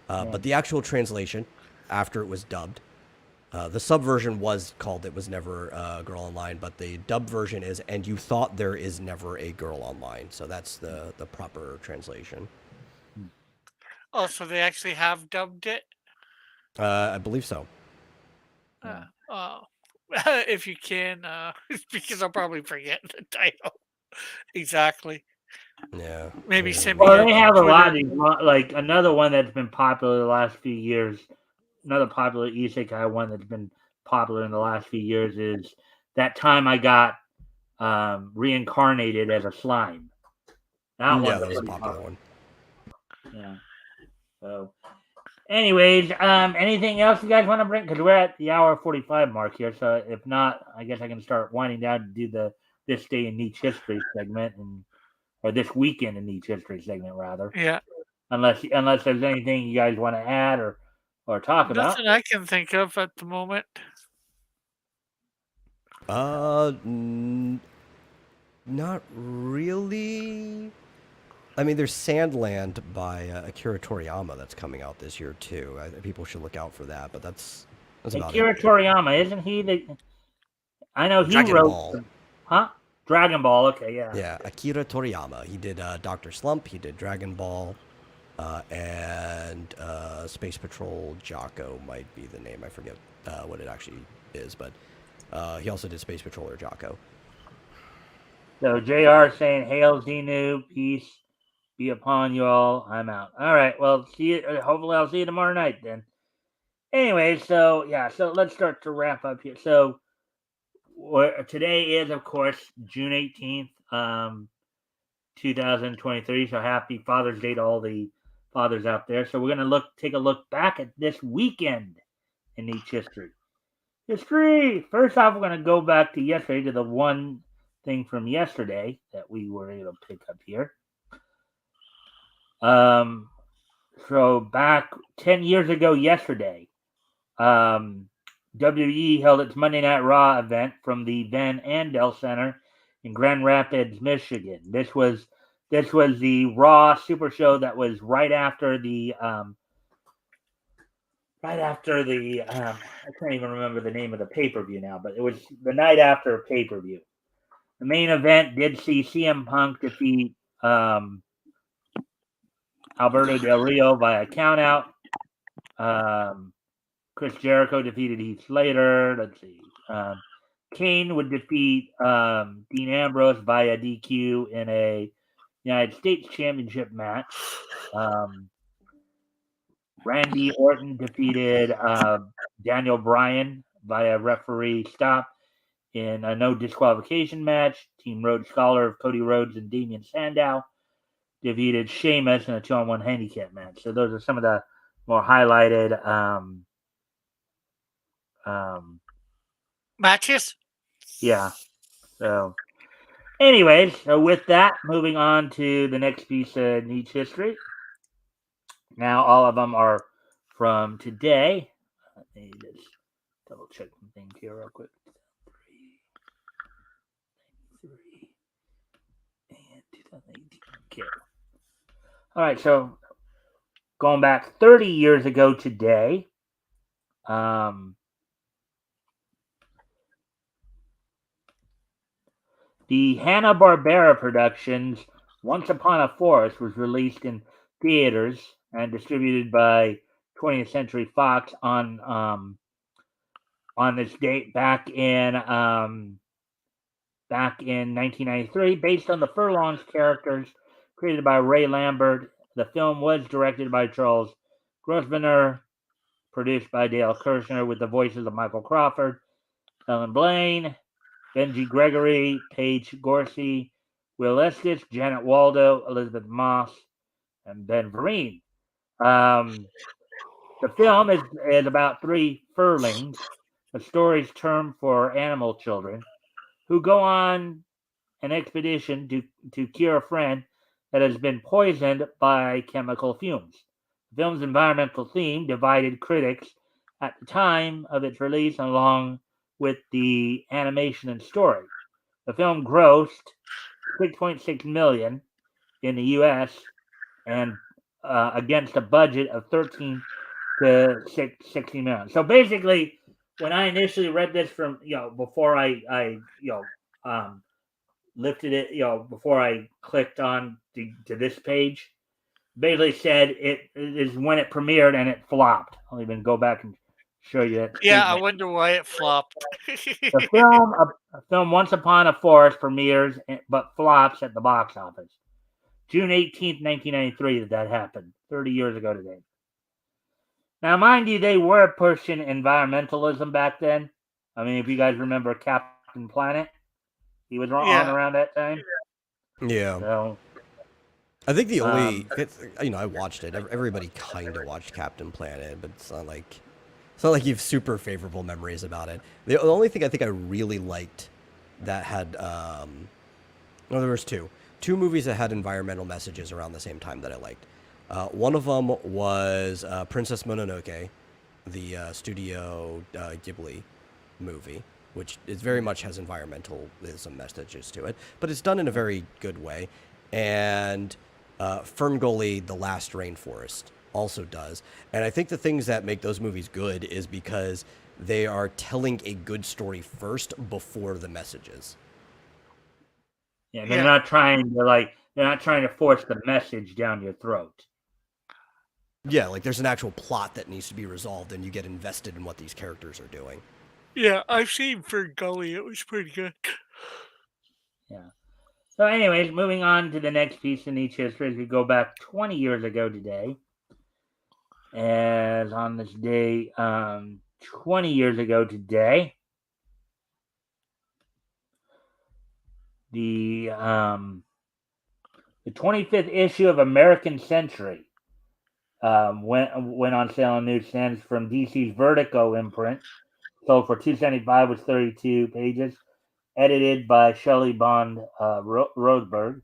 But the actual translation, after it was dubbed, the sub version was called It Was Never a Girl Online, but the dub version is And You Thought There Is Never a Girl Online. So that's the proper translation. Oh, so they actually have dubbed it? I believe so. If you can, because I'll probably forget the title. Exactly. Yeah. Maybe send me. Well, they have Twitter. A lot of these, like another one that's been popular the last few years. Another popular isekai one that's been popular in the last few years is That Time I Got reincarnated as a slime. That Yeah, one's that was a pretty popular popular. one. Yeah. So, anyways, anything else you guys want to bring? Because we're at the hour 45 mark here. So if not, I guess I can start winding down to do the this day in Nietzsche history segment or this weekend in Nietzsche history segment rather. Yeah. Unless there's anything you guys want to add or talk about. Nothing I can think of at the moment. Not really. I mean, there's Sandland by Akira Toriyama that's coming out this year too. People should look out for that. But that's about Akira it. Toriyama, isn't he the? I know he Dragon wrote. Ball. Huh? Dragon Ball. Okay, yeah. Yeah, Akira Toriyama. He did Doctor Slump. He did Dragon Ball, and Space Patrol Jocko might be the name. I forget what it actually is, but he also did Space Patrol or Jocko. So JR saying, "Hail Xenu, peace be upon you all. I'm out." All right. Well, see you. Hopefully, I'll see you tomorrow night then. Anyway, so yeah, so let's start to wrap up here. So today is, of course, June 18th, 2023. So happy Father's Day to all the fathers out there. So we're gonna take a look back at this weekend in Nietzsche history. History. First off, we're gonna go back to yesterday to the one thing from yesterday that we were able to pick up here. So back 10 years ago yesterday, WWE held its Monday Night Raw event from the Van Andel Center in Grand Rapids, Michigan. This was the Raw Super Show that was right after the I can't even remember the name of the pay-per-view now, but it was the night after pay-per-view. The main event did see CM Punk defeat Alberto Del Rio via countout. Chris Jericho defeated Heath Slater. Let's see. Kane would defeat Dean Ambrose via DQ in a United States Championship match. Randy Orton defeated Daniel Bryan via referee stop in a no disqualification match. Team Rhodes Scholar of Cody Rhodes and Damian Sandow defeated Sheamus in a 2-on-1 handicap match. So those are some of the more highlighted Matches? yeah. So anyways, so with that, moving on to the next piece of Nietzsche history. Now all of them are from today. Let me just double check some things here real quick. 3, and 2018. Okay. All right, so going back 30 years ago today, the Hanna-Barbera Productions Once Upon a Forest was released in theaters and distributed by 20th Century Fox on this date back in 1993, based on the Furlongs characters created by Ray Lambert. The film was directed by Charles Grosvenor, produced by Dale Kirshner, with the voices of Michael Crawford, Ellen Blaine, Benji Gregory, Paige Gorsey, Will Estes, Janet Waldo, Elizabeth Moss, and Ben Vereen. The film is about 3 furlings, a story's term for animal children, who go on an expedition to cure a friend that has been poisoned by chemical fumes. The film's environmental theme divided critics at the time of its release, along with the animation and story. The film grossed $6.6 million in the U.S. and against a budget of $13 to $60 million. So basically, when I initially read this from before I lifted it, before I clicked on to this page, basically said it is when it premiered and it flopped. I'll even go back and show you that. Yeah, I wonder why it flopped. The film Once Upon a Forest premieres but flops at the box office. June 18th, 1993 that happened, 30 years ago today. Now, mind you, they were pushing environmentalism back then. I mean, if you guys remember Captain Planet. He was on Yeah. around that time. Yeah. So I think the only, I watched it. Everybody kind of watched Captain Planet, but it's not like you've super favorable memories about it. The only thing I think I really liked that had, no, there was two movies that had environmental messages around the same time that I liked. One of them was Princess Mononoke, the Studio Ghibli movie, which is very much has environmentalism messages to it, but it's done in a very good way. And Ferngully, The Last Rainforest, also does. And I think the things that make those movies good is because they are telling a good story first before the messages. yeah, they're not trying to force the message down your throat. Yeah, like there's an actual plot that needs to be resolved, and you get invested in what these characters are doing. Yeah, I've seen Ferngully. It was pretty good. Yeah. So, anyways, moving on to the next piece in each history, as we go back 20 years ago today, as on this day, 20 years ago today, the 25th issue of American Century went on sale on newsstands from DC's Vertigo imprint. Sold for $2.75, was 32 pages, edited by Shelley Bond Roseberg.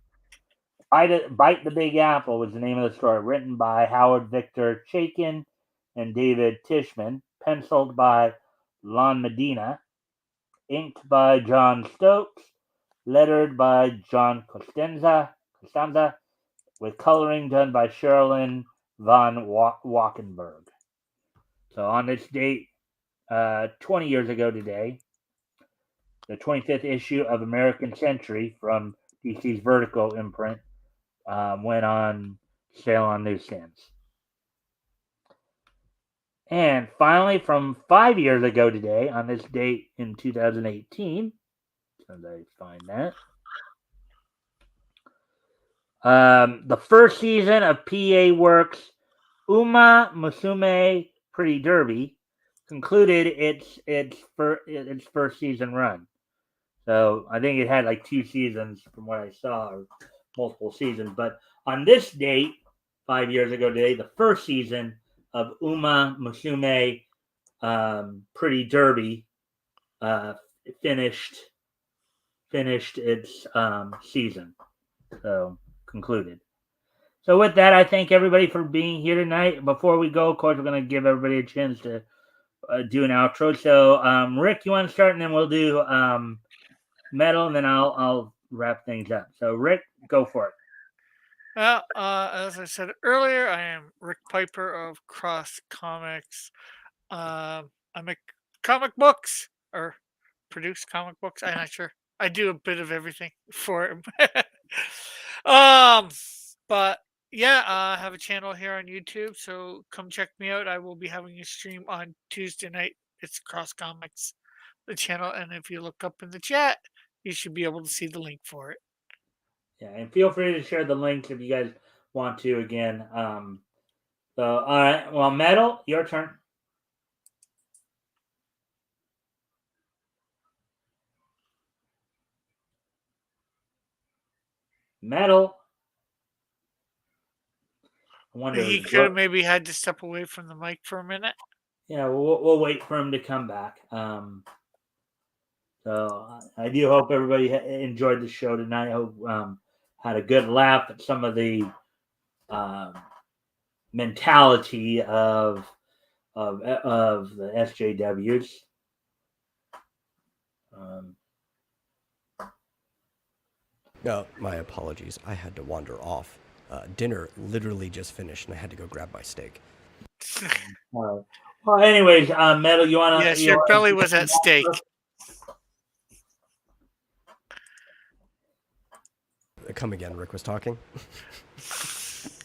Bite the Big Apple was the name of the story, written by Howard Victor Chaikin and David Tishman, penciled by Lon Medina, inked by John Stokes, lettered by John Costanza, with coloring done by Sherilyn von Wackenberg. So on this date, 20 years ago today, the 25th issue of American Century from DC's Vertigo imprint went on sale on newsstands. And finally, from 5 years ago today, on this date in 2018, as I find that, the first season of PA Works' Uma Musume Pretty Derby concluded its first season run. So I think it had like 2 seasons from what I saw, or multiple seasons. But on this date, 5 years ago today, the first season of Uma Musume Pretty Derby finished its season. So concluded. So with that, I thank everybody for being here tonight. Before we go, of course, we're going to give everybody a chance to do an outro. So Rick, you want to start, and then we'll do metal, and then I'll wrap things up. So Rick, go for it. Well, as I said earlier, I am Rick Piper of Cross Comics. I make comic books or produce comic books. I'm not sure. I do a bit of everything for him. But yeah, I have a channel here on YouTube, so come check me out. I will be having a stream on Tuesday night. It's Cross Comics, the channel, and if you look up in the chat, you should be able to see the link for it. Yeah, and feel free to share the links if you guys want to again. So all right, well, metal, your turn. Metal. I wonder. He could have maybe had to step away from the mic for a minute. Yeah, we'll wait for him to come back. So I do hope everybody enjoyed the show tonight. I hope had a good laugh at some of the mentality of the SJWs. No, my apologies. I had to wander off. Dinner literally just finished, and I had to go grab my steak. Well, anyways, Metal, you want to? Yes, your belly was at stake. Come again, Rick was talking.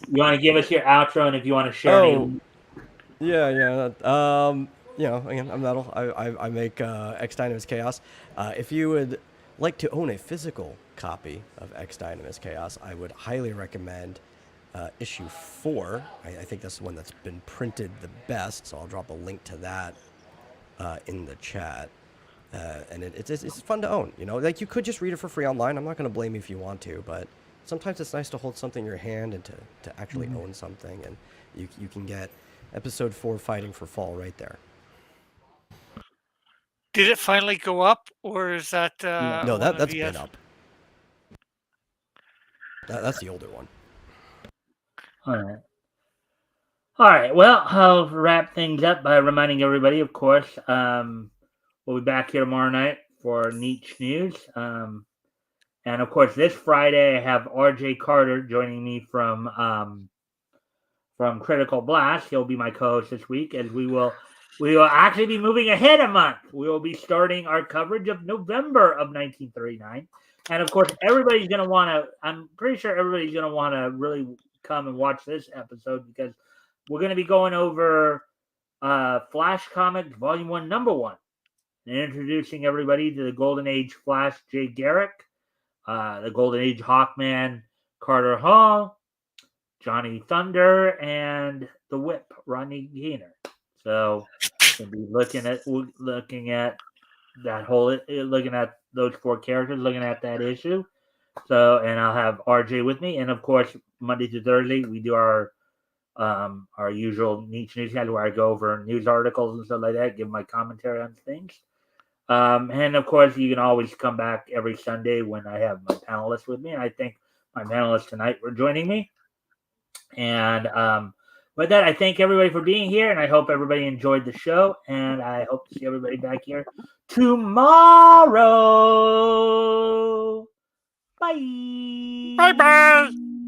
You want to give us your outro, and if you want to share any... Yeah. Again, I'm Metal. I make X Dynamis Chaos. If you would like to own a physical copy of X Dynamis Chaos, I would highly recommend issue 4. I think that's the one that's been printed the best, so I'll drop a link to that in the chat. And it's fun to own. You know, like you could just read it for free online. I'm not going to blame you if you want to, but sometimes it's nice to hold something in your hand and to actually own something. And you can get episode 4 Fighting for Fall right there. Did it finally go up, or is that No, one of that's the been up. That's the older one. All right. All right. Well, I'll wrap things up by reminding everybody, of course, we'll be back here tomorrow night for Niche News. And of course, this Friday I have RJ Carter joining me from Critical Blast. He'll be my co-host this week, as we will actually be moving ahead a month. We will be starting our coverage of November of 1939. And of course, everybody's going to want to, I'm pretty sure everybody's going to want to really come and watch this episode, because we're going to be going over Flash Comics Volume 1, Number 1, and introducing everybody to the Golden Age Flash, Jay Garrick, the Golden Age Hawkman, Carter Hall, Johnny Thunder, and the Whip, Rodney Gaynor. So we'll be looking at that whole, looking at those 4 characters, looking at that issue. So, and I'll have RJ with me, and of course, Monday to Thursday we do our usual Niche News Guide, where I go over news articles and stuff like that, give my commentary on things. And of course, you can always come back every Sunday when I have my panelists with me. And I think my panelists tonight were joining me. And with that, I thank everybody for being here, and I hope everybody enjoyed the show. And I hope to see everybody back here tomorrow. Bye. Bye-bye.